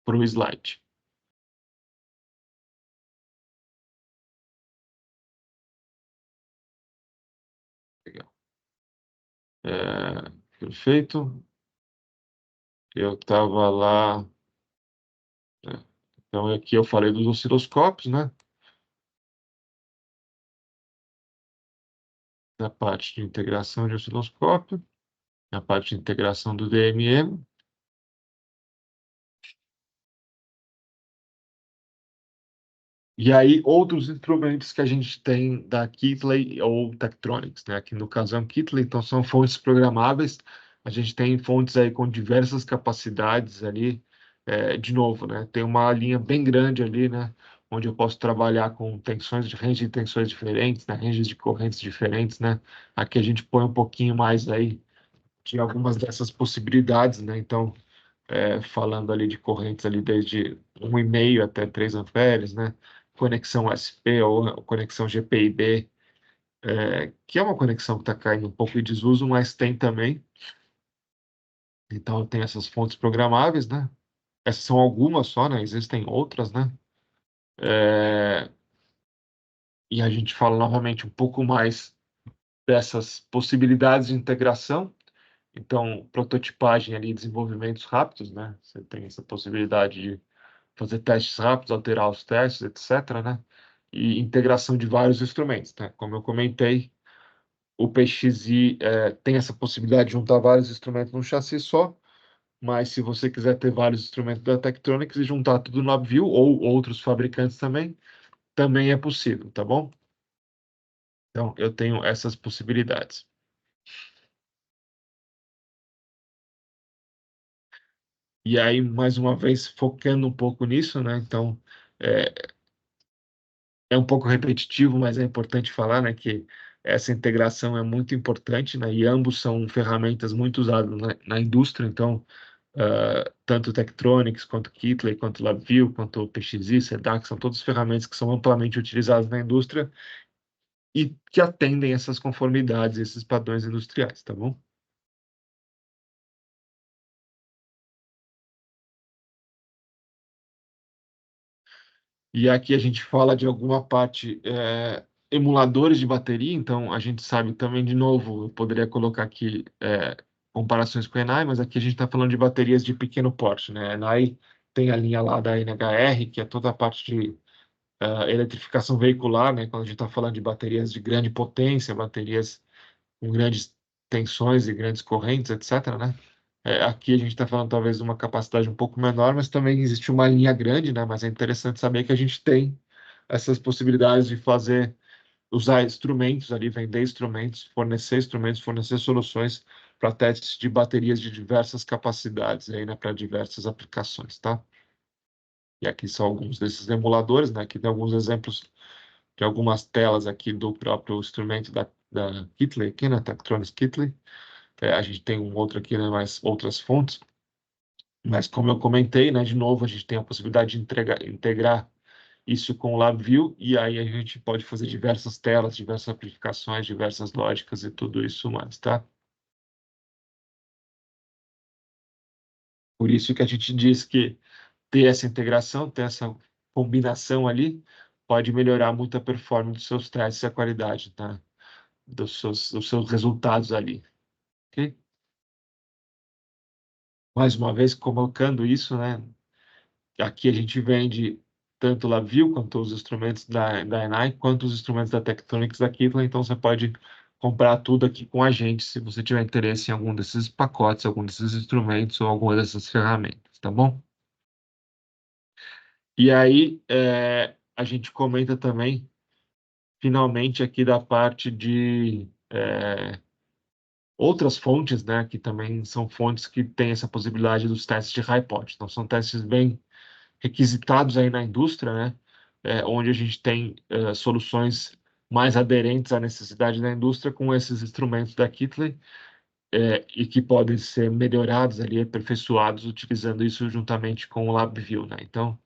para o slide. Legal. Perfeito. Eu estava lá. né? Então, aqui eu falei dos osciloscópios, né? Da parte de integração de osciloscópio, a parte de integração do DMM. E aí, outros instrumentos que a gente tem da Kitley ou Tektronix, né? Aqui no caso é um Kitley, então são fontes programáveis. A gente tem fontes aí com diversas capacidades ali. De novo, né? Tem uma linha bem grande ali, né? Onde eu posso trabalhar com tensões de range de tensões diferentes, né? Ranges de correntes diferentes, né? Aqui a gente põe um pouquinho mais aí de algumas dessas possibilidades, né? Então, falando ali de correntes ali desde 1,5 até 3 amperes, né? Conexão SP ou conexão GPIB, que é uma conexão que está caindo um pouco em desuso, mas tem também. Então, tem essas fontes programáveis, né? Essas são algumas só, né? Existem outras, né? É, e a gente fala novamente um pouco mais dessas possibilidades de integração. Então, prototipagem ali, desenvolvimentos rápidos, né? Você tem essa possibilidade de fazer testes rápidos, alterar os testes, etc., né? E integração de vários instrumentos, né? Como eu comentei, o PXI tem essa possibilidade de juntar vários instrumentos num chassi só, mas se você quiser ter vários instrumentos da Tektronix e juntar tudo no LabVIEW ou outros fabricantes também é possível, tá bom? Então, eu tenho essas possibilidades. E aí, mais uma vez, focando um pouco nisso, né? Então, é, é um pouco repetitivo, mas é importante falar, né, que essa integração é muito importante, né? E ambos são ferramentas muito usadas na indústria, então, tanto o Tektronix, quanto o Kittler, quanto o LabVIEW, quanto o PXI, SEDAC, são todas ferramentas que são amplamente utilizadas na indústria e que atendem essas conformidades, esses padrões industriais, tá bom? E aqui a gente fala de alguma parte, emuladores de bateria, então a gente sabe também, de novo, eu poderia colocar aqui comparações com a Enai, mas aqui a gente está falando de baterias de pequeno porte, né? A Enai tem a linha lá da NHR, que é toda a parte de eletrificação veicular, né? Quando a gente está falando de baterias de grande potência, baterias com grandes tensões e grandes correntes, etc., né? Aqui a gente está falando talvez de uma capacidade um pouco menor, mas também existe uma linha grande, né? Mas é interessante saber que a gente tem essas possibilidades de fazer, usar instrumentos ali, vender instrumentos, fornecer soluções para testes de baterias de diversas capacidades aí, né? Para diversas aplicações, tá? E aqui são alguns desses emuladores, né? Aqui tem alguns exemplos de algumas telas aqui do próprio instrumento da Kittler, aqui, né? Tektronix Kittler. A gente tem um outro aqui, né? Mais outras fontes. Mas como eu comentei, né? De novo, a gente tem a possibilidade de integrar isso com o LabVIEW e aí a gente pode fazer diversas telas, diversas aplicações, diversas lógicas e tudo isso mais, tá? Por isso que a gente diz que ter essa integração, ter essa combinação ali, pode melhorar muito a performance dos seus testes e a qualidade, tá? Dos seus resultados ali, ok? Mais uma vez, colocando isso, né? Aqui a gente vende tanto o LabVIEW, quanto os instrumentos da Enai, quanto os instrumentos da Tektronix da Kittler, então você pode comprar tudo aqui com a gente, se você tiver interesse em algum desses pacotes, algum desses instrumentos ou alguma dessas ferramentas, tá bom? E aí, a gente comenta também, finalmente, aqui da parte de outras fontes, né, que também são fontes que têm essa possibilidade dos testes de high pot. Então, são testes bem requisitados aí na indústria, né, onde a gente tem soluções mais aderentes à necessidade da indústria com esses instrumentos da Kittler, e que podem ser melhorados ali, aperfeiçoados, utilizando isso juntamente com o LabVIEW, né. Então,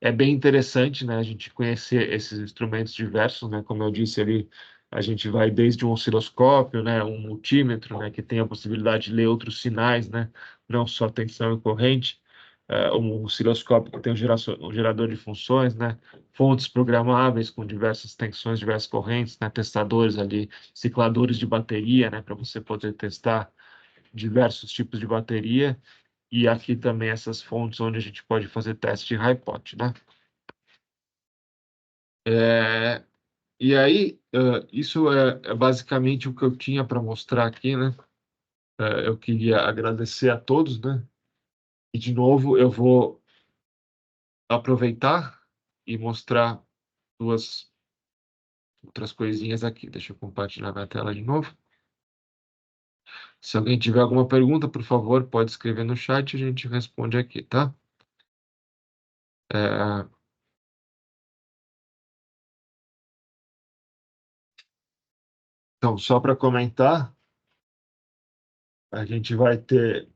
é bem interessante, né, a gente conhecer esses instrumentos diversos, né, como eu disse ali, a gente vai desde um osciloscópio, né, um multímetro, né, que tem a possibilidade de ler outros sinais, né, não só tensão e corrente, um osciloscópio que tem um gerador de funções, né, fontes programáveis com diversas tensões, diversas correntes, né, testadores ali, cicladores de bateria, né, para você poder testar diversos tipos de bateria, e aqui também essas fontes onde a gente pode fazer teste de high pot, né? É, e aí, isso é basicamente o que eu tinha para mostrar aqui, né? Eu queria agradecer a todos, né? E, de novo, eu vou aproveitar e mostrar duas outras coisinhas aqui. Deixa eu compartilhar minha tela de novo. Se alguém tiver alguma pergunta, por favor, pode escrever no chat e a gente responde aqui, tá? É, então, só para comentar, a gente vai ter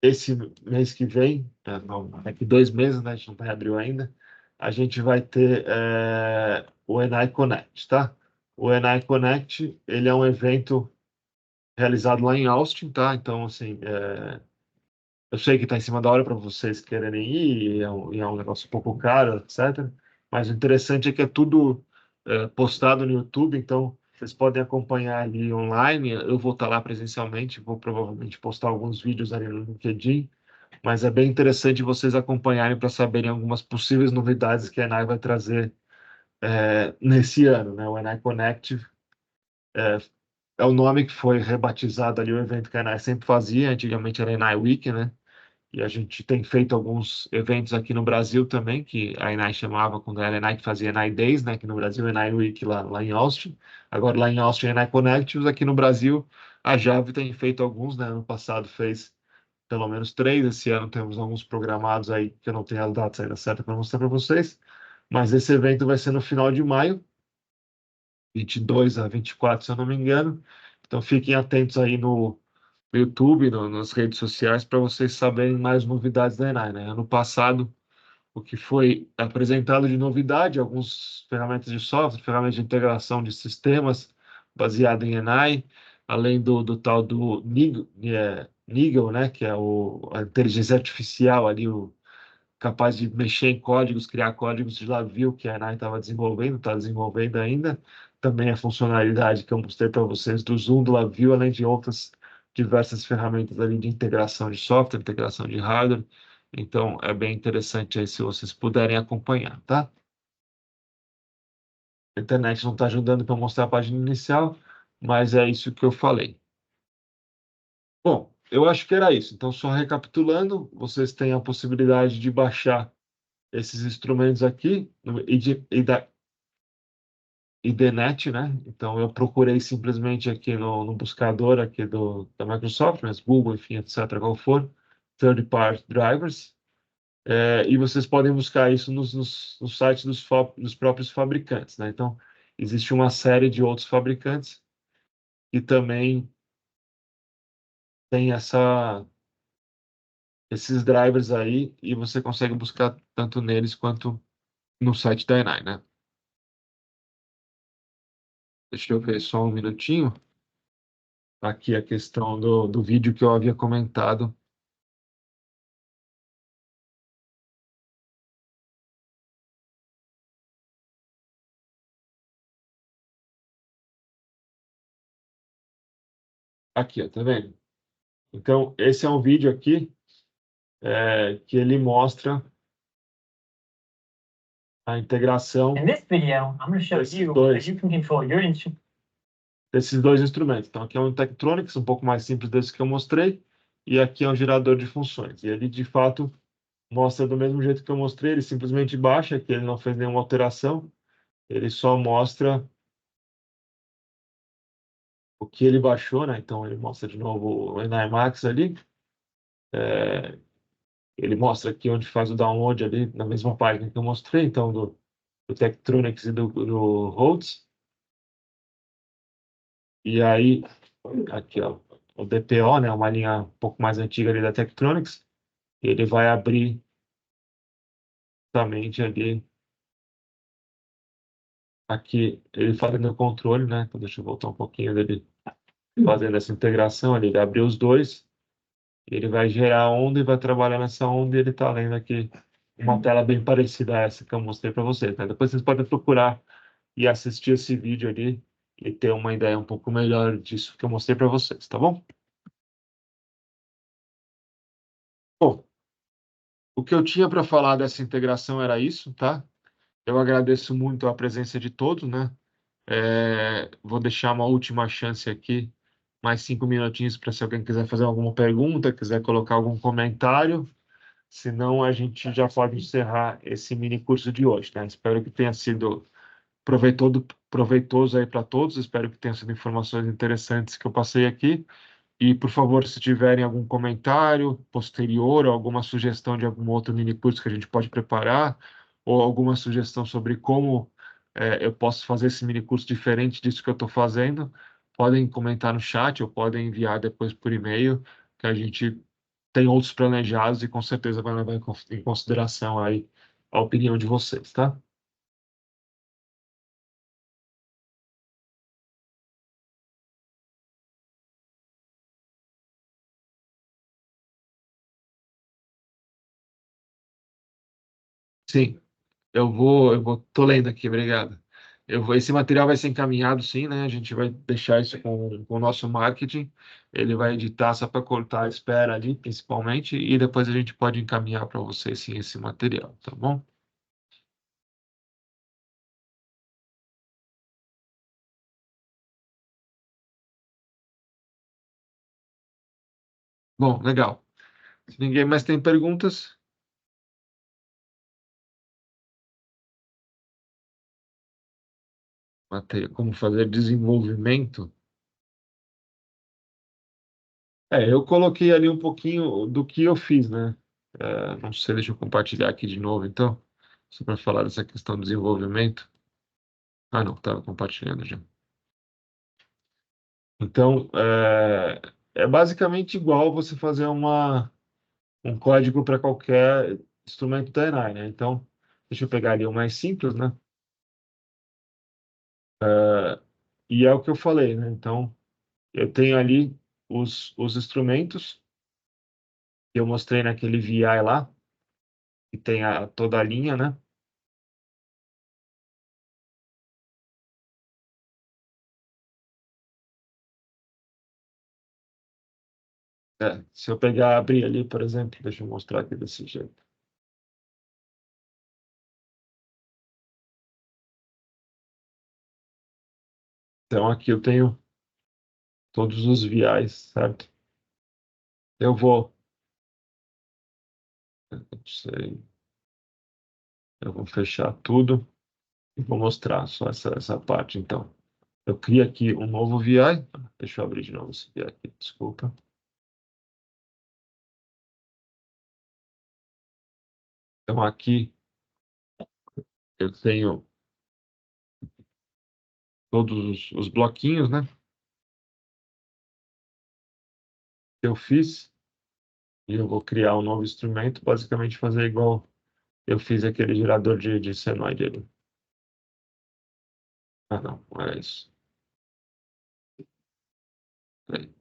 esse mês que vem, não, daqui 2 meses, né, a gente não reabriu ainda, a gente vai ter o Enai Connect, tá? O Enai Connect, ele é um evento realizado lá em Austin, tá? Então, assim, eu sei que está em cima da hora para vocês quererem ir, e é um negócio um pouco caro, etc. Mas o interessante é que é tudo postado no YouTube, então vocês podem acompanhar ali online. Eu vou estar lá presencialmente, vou provavelmente postar alguns vídeos ali no LinkedIn, mas é bem interessante vocês acompanharem para saberem algumas possíveis novidades que a Enai vai trazer nesse ano, né? O Enai Connect é, é o nome que foi rebatizado ali, o evento que a Enai sempre fazia, antigamente era Enai Week, né? E a gente tem feito alguns eventos aqui no Brasil também, que a Enai chamava, quando era a Enai que fazia Enai Days, né? Aqui no Brasil, Enai Week lá em Austin. Agora lá em Austin, Enai Connect. Aqui no Brasil, a Jave tem feito alguns, né? Ano passado fez pelo menos 3. Esse ano temos alguns programados aí, que eu não tenho as datas ainda certas para mostrar para vocês. Mas esse evento vai ser no final de maio. 22 a 24, se eu não me engano. Então fiquem atentos aí no YouTube, nas redes sociais, para vocês saberem mais novidades da Enai, né? Ano passado, o que foi apresentado de novidade, algumas ferramentas de software, ferramentas de integração de sistemas baseado em Enai, além do tal do Nigel, né? Que é a inteligência artificial ali, capaz de mexer em códigos, criar códigos de Lavio que a Enai estava desenvolvendo, está desenvolvendo ainda. Também a funcionalidade que eu mostrei para vocês do Zoom do Lavio, além de outras diversas ferramentas ali de integração de software, integração de hardware. Então, é bem interessante aí se vocês puderem acompanhar, tá? A internet não está ajudando para mostrar a página inicial, mas é isso que eu falei. Bom, eu acho que era isso. Então, só recapitulando, vocês têm a possibilidade de baixar esses instrumentos aqui no IDNet, né? Então eu procurei simplesmente aqui no buscador aqui da Microsoft, mas Google, enfim, etc., qual for, third party drivers, e vocês podem buscar isso nos sites dos próprios fabricantes, né? Então existe uma série de outros fabricantes que também tem esses drivers aí e você consegue buscar tanto neles quanto no site da Enai, né? Deixa eu ver só um minutinho. Aqui a questão do vídeo que eu havia comentado. Aqui, ó, tá vendo? Então, esse é um vídeo aqui que ele mostra a integração In this video, I'm going to show desses you dois, that you can control your instrument. desses dois instrumentos. Então, aqui é um Tektronix, um pouco mais simples desse que eu mostrei, e aqui é um gerador de funções. E ele, de fato, mostra do mesmo jeito que eu mostrei, ele simplesmente baixa, que ele não fez nenhuma alteração, ele só mostra o que ele baixou, né? Então, ele mostra de novo o Emacs ali, ele mostra aqui onde faz o download ali, na mesma página que eu mostrei, então, do Tektronix e do Rhodes. E aí, aqui, ó, o DPO, né, uma linha um pouco mais antiga ali da Tektronix, ele vai abrir somente ali, aqui, ele fazendo o controle, né, então deixa eu voltar um pouquinho dele fazendo essa integração ali, ele abriu os dois, ele vai gerar a onda e vai trabalhar nessa onda e ele está lendo aqui uma tela bem parecida a essa que eu mostrei para vocês, né? Depois vocês podem procurar e assistir esse vídeo ali e ter uma ideia um pouco melhor disso que eu mostrei para vocês, tá bom? Bom, o que eu tinha para falar dessa integração era isso, tá? Eu agradeço muito a presença de todos, né? Vou deixar uma última chance aqui, mais 5 minutinhos para se alguém quiser fazer alguma pergunta, quiser colocar algum comentário. Senão, a gente já pode encerrar esse mini curso de hoje, né? Espero que tenha sido proveitoso aí para todos. Espero que tenham sido informações interessantes que eu passei aqui. E, por favor, se tiverem algum comentário posterior ou alguma sugestão de algum outro mini curso que a gente pode preparar, ou alguma sugestão sobre como eu posso fazer esse mini curso diferente disso que eu estou fazendo, podem comentar no chat ou podem enviar depois por e-mail, que a gente tem outros planejados e com certeza vai levar em consideração aí a opinião de vocês, tá? Sim. Tô lendo aqui, obrigado. Esse material vai ser encaminhado, sim, né? A gente vai deixar isso com o nosso marketing. Ele vai editar só para cortar a espera ali, principalmente, e depois a gente pode encaminhar para vocês, sim, esse material, tá bom? Bom, legal. Se ninguém mais tem perguntas, como fazer desenvolvimento. Eu coloquei ali um pouquinho do que eu fiz, né? Não sei, deixa eu compartilhar aqui de novo, então, só para falar dessa questão do desenvolvimento. Ah, não, estava compartilhando já. Então, é basicamente igual você fazer um código para qualquer instrumento da ENAI, né? Então, deixa eu pegar ali o mais simples, né? E é o que eu falei, né? Então, eu tenho ali os instrumentos que eu mostrei naquele VI lá, que tem toda a linha, né? Se eu pegar, abrir ali, por exemplo, deixa eu mostrar aqui desse jeito. Então, aqui eu tenho todos os VIs, certo? Eu vou, não sei, eu vou fechar tudo e vou mostrar só essa parte, então. Eu crio aqui um novo VI. Deixa eu abrir de novo esse VI aqui, desculpa. Então, aqui eu tenho todos os bloquinhos, né? Que eu fiz. E eu vou criar um novo instrumento, basicamente fazer igual eu fiz aquele gerador de senoide ali. Ah, não era isso. Peraí.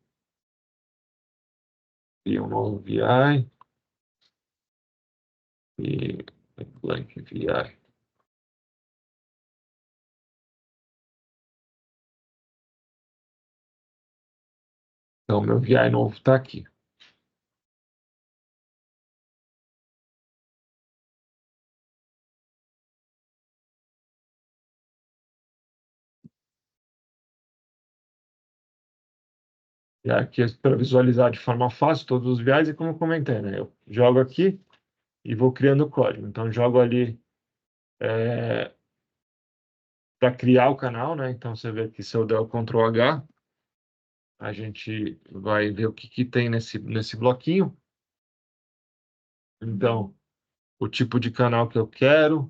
Cria um novo VI e blank VI. Então, meu VI novo está aqui. E aqui é para visualizar de forma fácil todos os VIs, e como eu comentei, né? Eu jogo aqui e vou criando o código. Então, jogo ali para criar o canal, né? Então, você vê que se eu der o Ctrl H, a gente vai ver o que tem nesse bloquinho. Então, o tipo de canal que eu quero,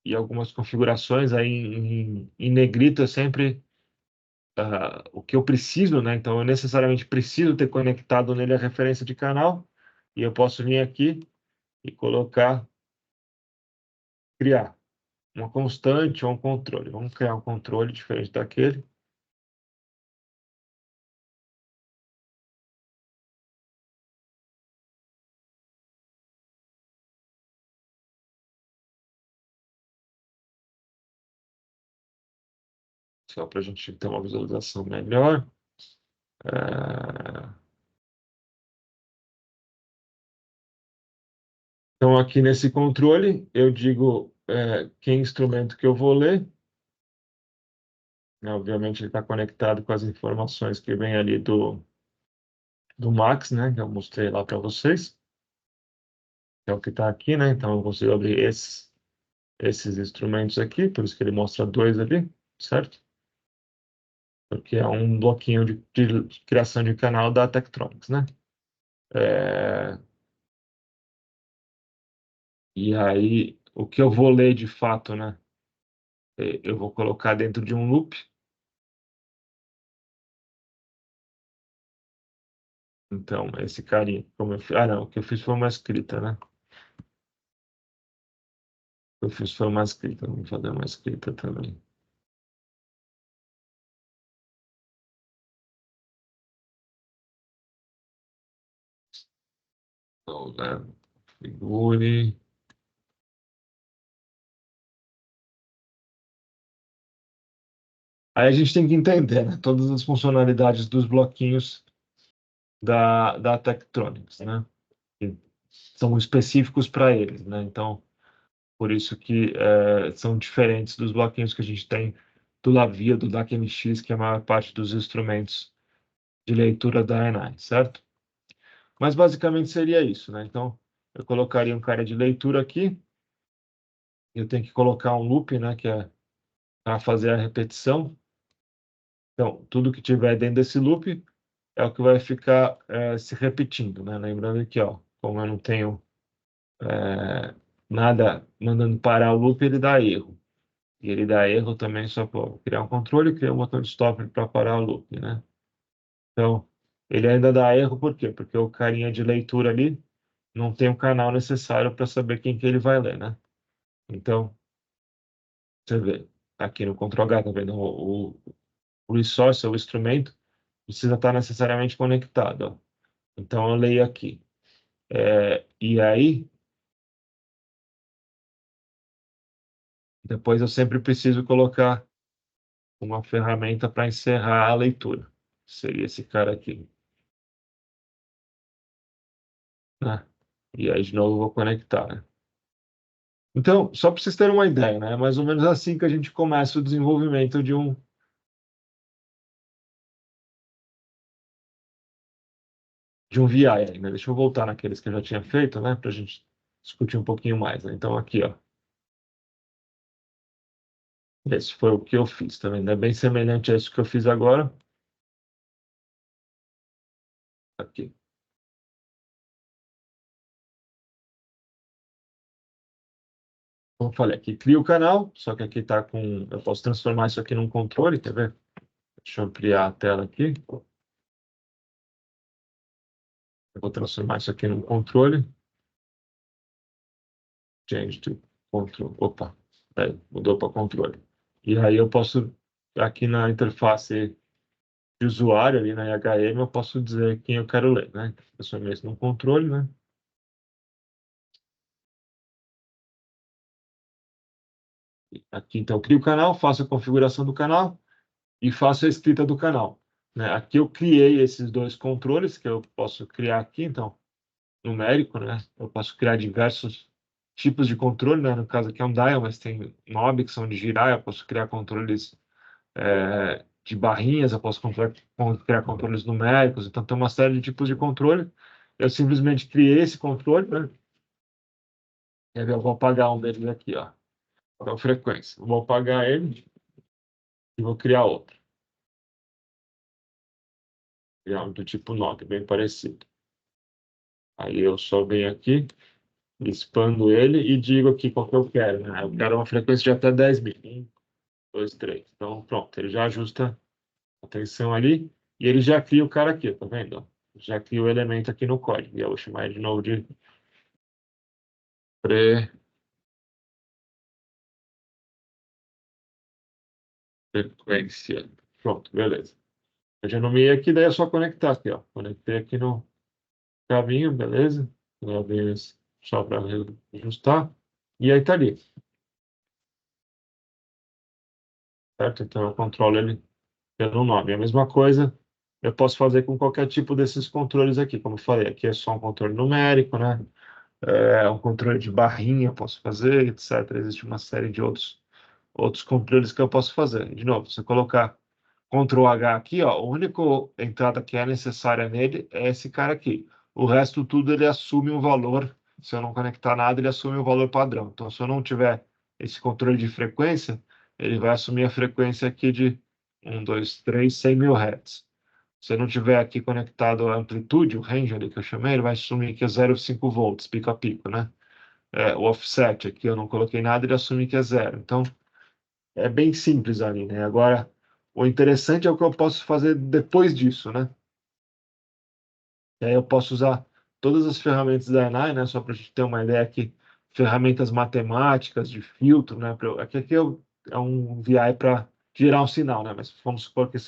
e algumas configurações aí em negrito é sempre o que eu preciso, né? Então, eu necessariamente preciso ter conectado nele a referência de canal, e eu posso vir aqui e colocar, criar uma constante ou um controle. Vamos criar um controle diferente daquele. Só para a gente ter uma visualização melhor. Então, aqui nesse controle, eu digo que instrumento que eu vou ler. Né? Obviamente, ele está conectado com as informações que vem ali do Max, né? Que eu mostrei lá para vocês. Que é o que está aqui, né? Então, eu consigo abrir esses instrumentos aqui, por isso que ele mostra dois ali, certo? Porque é um bloquinho de criação de canal da Tektronix, né? É, E aí, o que eu vou ler de fato, né? Eu vou colocar dentro de um loop. Então, esse carinha, como eu fiz... Ah, não, o que eu fiz foi uma escrita, né? O que eu fiz foi uma escrita, vamos fazer uma escrita também. Então, né? Configure. Aí a gente tem que entender, né? Todas as funcionalidades dos bloquinhos da Tektronix, né? Que são específicos para eles, né? Então, por isso que são diferentes dos bloquinhos que a gente tem do Lavia, do DAC-MX, que é a maior parte dos instrumentos de leitura da ENAI, certo? Mas basicamente seria isso, né? Então, eu colocaria um cara de leitura aqui, eu tenho que colocar um loop, né? Que é para fazer a repetição. Então, tudo que tiver dentro desse loop é o que vai ficar se repetindo, né? Lembrando que, ó, como eu não tenho nada mandando parar o loop, ele dá erro. E ele dá erro também só para criar um controle e criar um botão de stop para parar o loop, né? Então, ele ainda dá erro por quê? Porque o carinha de leitura ali não tem o canal necessário para saber quem que ele vai ler, né? Então, você vê, aqui no Ctrl H, tá vendo? O resource, o instrumento, precisa estar necessariamente conectado, ó. Então, eu leio aqui. E aí, depois eu sempre preciso colocar uma ferramenta para encerrar a leitura. Seria esse cara aqui, né? E aí, de novo, eu vou conectar, né? Então, só para vocês terem uma ideia, né? É mais ou menos assim que a gente começa o desenvolvimento de um VI aí, né? Deixa eu voltar naqueles que eu já tinha feito, né? Para a gente discutir um pouquinho mais, né? Então, aqui, ó. Esse foi o que eu fiz, tá vendo? É bem semelhante a isso que eu fiz agora. Aqui. Como eu falei, aqui cria o canal, só que aqui tá com... Eu posso transformar isso aqui num controle, quer ver? Deixa eu ampliar a tela aqui. Eu vou transformar isso aqui num controle. Change to control. Opa, mudou para controle. E aí eu posso, aqui na interface de usuário, ali na IHM, eu posso dizer quem eu quero ler, né? Transformei isso num controle, né? Aqui, então, eu crio o canal, faço a configuração do canal e faço a escrita do canal, né? Aqui eu criei esses dois controles que eu posso criar aqui, então, numérico, né? Eu posso criar diversos tipos de controle, né? No caso aqui é um dial, mas tem knob que são de girar, eu posso criar controles de barrinhas, eu posso criar controles numéricos, então tem uma série de tipos de controle. Eu simplesmente criei esse controle, né? E aí eu vou apagar um deles aqui, ó. Então, frequência. Eu vou apagar ele e vou criar outro. Criar um do tipo knob, bem parecido. Aí eu só venho aqui, expando ele e digo aqui qual que eu quero, né? Eu quero uma frequência de até 10.000. 2, 3. Então, pronto, ele já ajusta a tensão ali e ele já cria o cara aqui, tá vendo? Já cria o elemento aqui no código. E eu vou chamar ele de novo de frequência. Pronto, beleza. Eu já nomeei aqui, daí é só conectar aqui, ó. Conectei aqui no caminho, beleza? Uma vez só para ajustar. E aí tá ali, certo? Então eu controlo ele pelo nome. A mesma coisa eu posso fazer com qualquer tipo desses controles aqui. Como eu falei, aqui é só um controle numérico, né? É um controle de barrinha eu posso fazer, etc. Existe uma série de outros controles que eu posso fazer. De novo, se eu colocar Ctrl H aqui, ó, a única entrada que é necessária nele é esse cara aqui. O resto tudo ele assume um valor. Se eu não conectar nada, ele assume um valor padrão. Então, se eu não tiver esse controle de frequência, ele vai assumir a frequência aqui de 1, 2, 3, 100 mil Hz. Se eu não tiver aqui conectado a amplitude, o range ali que eu chamei, ele vai assumir que é 0,5 volts, pico a pico, né? O offset aqui eu não coloquei nada, ele assume que é zero. Então, é bem simples ali, né? Agora, o interessante é o que eu posso fazer depois disso, né? E aí eu posso usar todas as ferramentas da ENAI, né? Só para a gente ter uma ideia aqui, ferramentas matemáticas de filtro, né? Aqui é um VI para gerar um sinal, né? Mas vamos supor que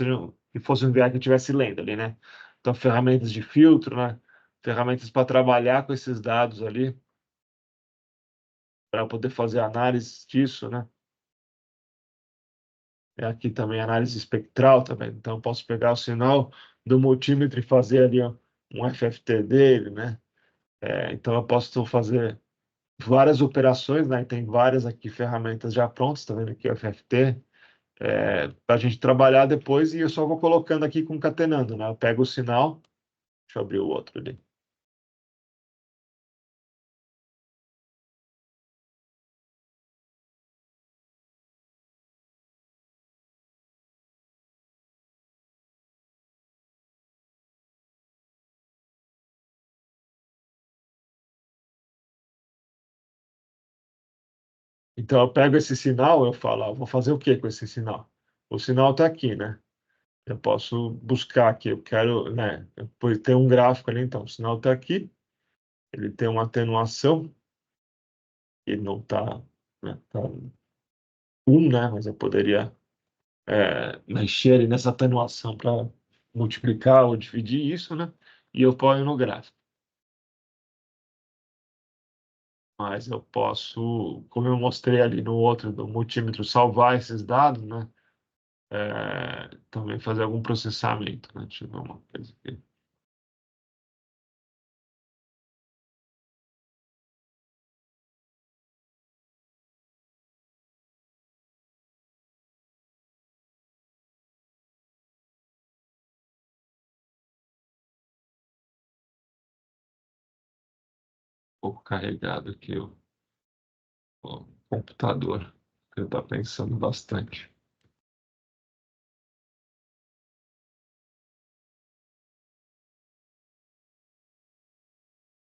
fosse um VI que eu estivesse lendo ali, né? Então, ferramentas de filtro, né? Ferramentas para trabalhar com esses dados ali, para poder fazer análise disso, né? Aqui também análise espectral também. Então, eu posso pegar o sinal do multímetro e fazer ali ó, um FFT dele, né? Então, eu posso fazer várias operações, né? Tem várias aqui ferramentas já prontas, tá vendo aqui o FFT, para a gente trabalhar depois e eu só vou colocando aqui concatenando, né? Eu pego o sinal, deixa eu abrir o outro ali. Então, eu pego esse sinal, eu falo, vou fazer o que com esse sinal? O sinal está aqui, né? Eu posso buscar aqui, eu quero, né? Depois tem um gráfico ali, então, o sinal está aqui, ele tem uma atenuação, ele não está, né, tá 1, né? Mas eu poderia mexer ali nessa atenuação para multiplicar ou dividir isso, né? E eu ponho no gráfico. Mas eu posso, como eu mostrei ali no outro, do multímetro, salvar esses dados, né? Também fazer algum processamento, né? Deixa eu ver uma coisa aqui. Um pouco carregado aqui o computador, que eu estou pensando bastante.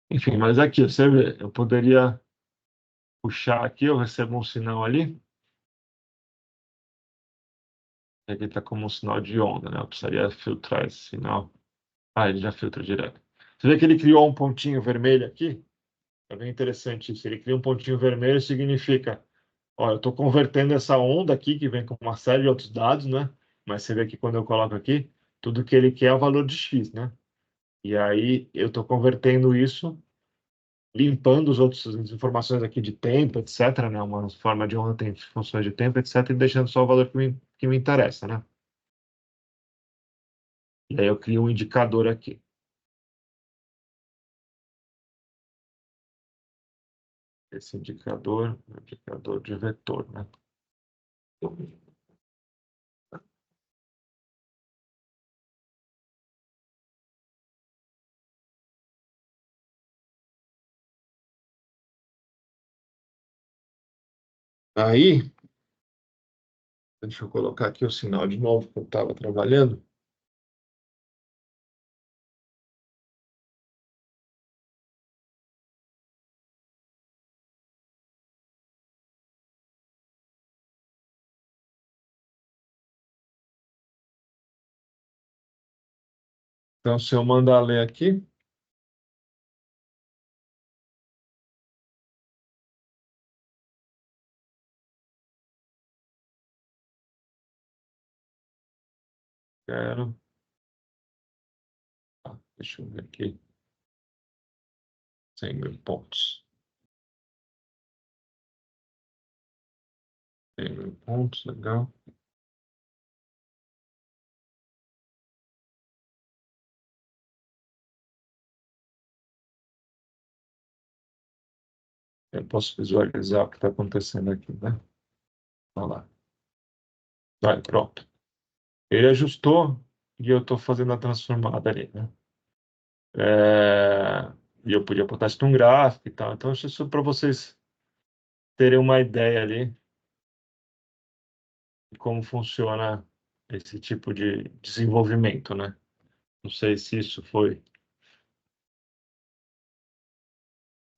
Enfim, mas aqui, você vê, eu poderia puxar aqui, eu recebo um sinal ali, e aqui está como um sinal de onda, né? Eu precisaria filtrar esse sinal. Ele já filtra direto. Você vê que ele criou um pontinho vermelho aqui? É bem interessante isso. Ele cria um pontinho vermelho, significa, ó, eu estou convertendo essa onda aqui, que vem com uma série de outros dados, né? Mas você vê que quando eu coloco aqui, tudo que ele quer é o valor de x, né? E aí eu estou convertendo isso, limpando as informações aqui de tempo, etc., né? Uma forma de onda tem funções de tempo, etc., e deixando só o valor que me interessa, né? E aí eu crio um indicador aqui. Esse indicador é um indicador de vetor, né? Aí, deixa eu colocar aqui o sinal de novo que eu estava trabalhando. Então, se eu mandar ler aqui, quero. Deixa eu ver aqui. 100.000 pontos. 100.000 pontos, legal. Eu posso visualizar o que está acontecendo aqui, né? Olha lá. Vai, pronto. Ele ajustou e eu estou fazendo a transformada ali, né? E eu podia botar isso num gráfico e tal. Então, isso é só para vocês terem uma ideia ali de como funciona esse tipo de desenvolvimento, né? Não sei se isso foi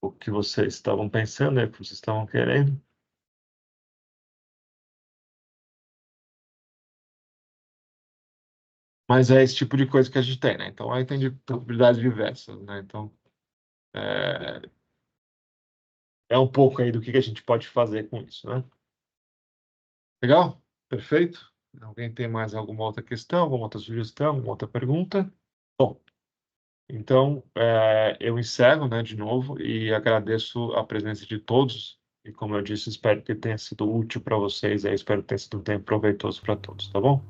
o que vocês estavam pensando, o que vocês estavam querendo. Mas é esse tipo de coisa que a gente tem, né? Então, aí tem de possibilidades diversas, né? Então, é um pouco aí do que a gente pode fazer com isso, né? Legal? Perfeito? Alguém tem mais alguma outra questão, alguma outra sugestão, alguma outra pergunta? Bom, então, eu encerro, né, de novo e agradeço a presença de todos. E como eu disse, espero que tenha sido útil para vocês. Espero que tenha sido um tempo proveitoso para todos, tá bom?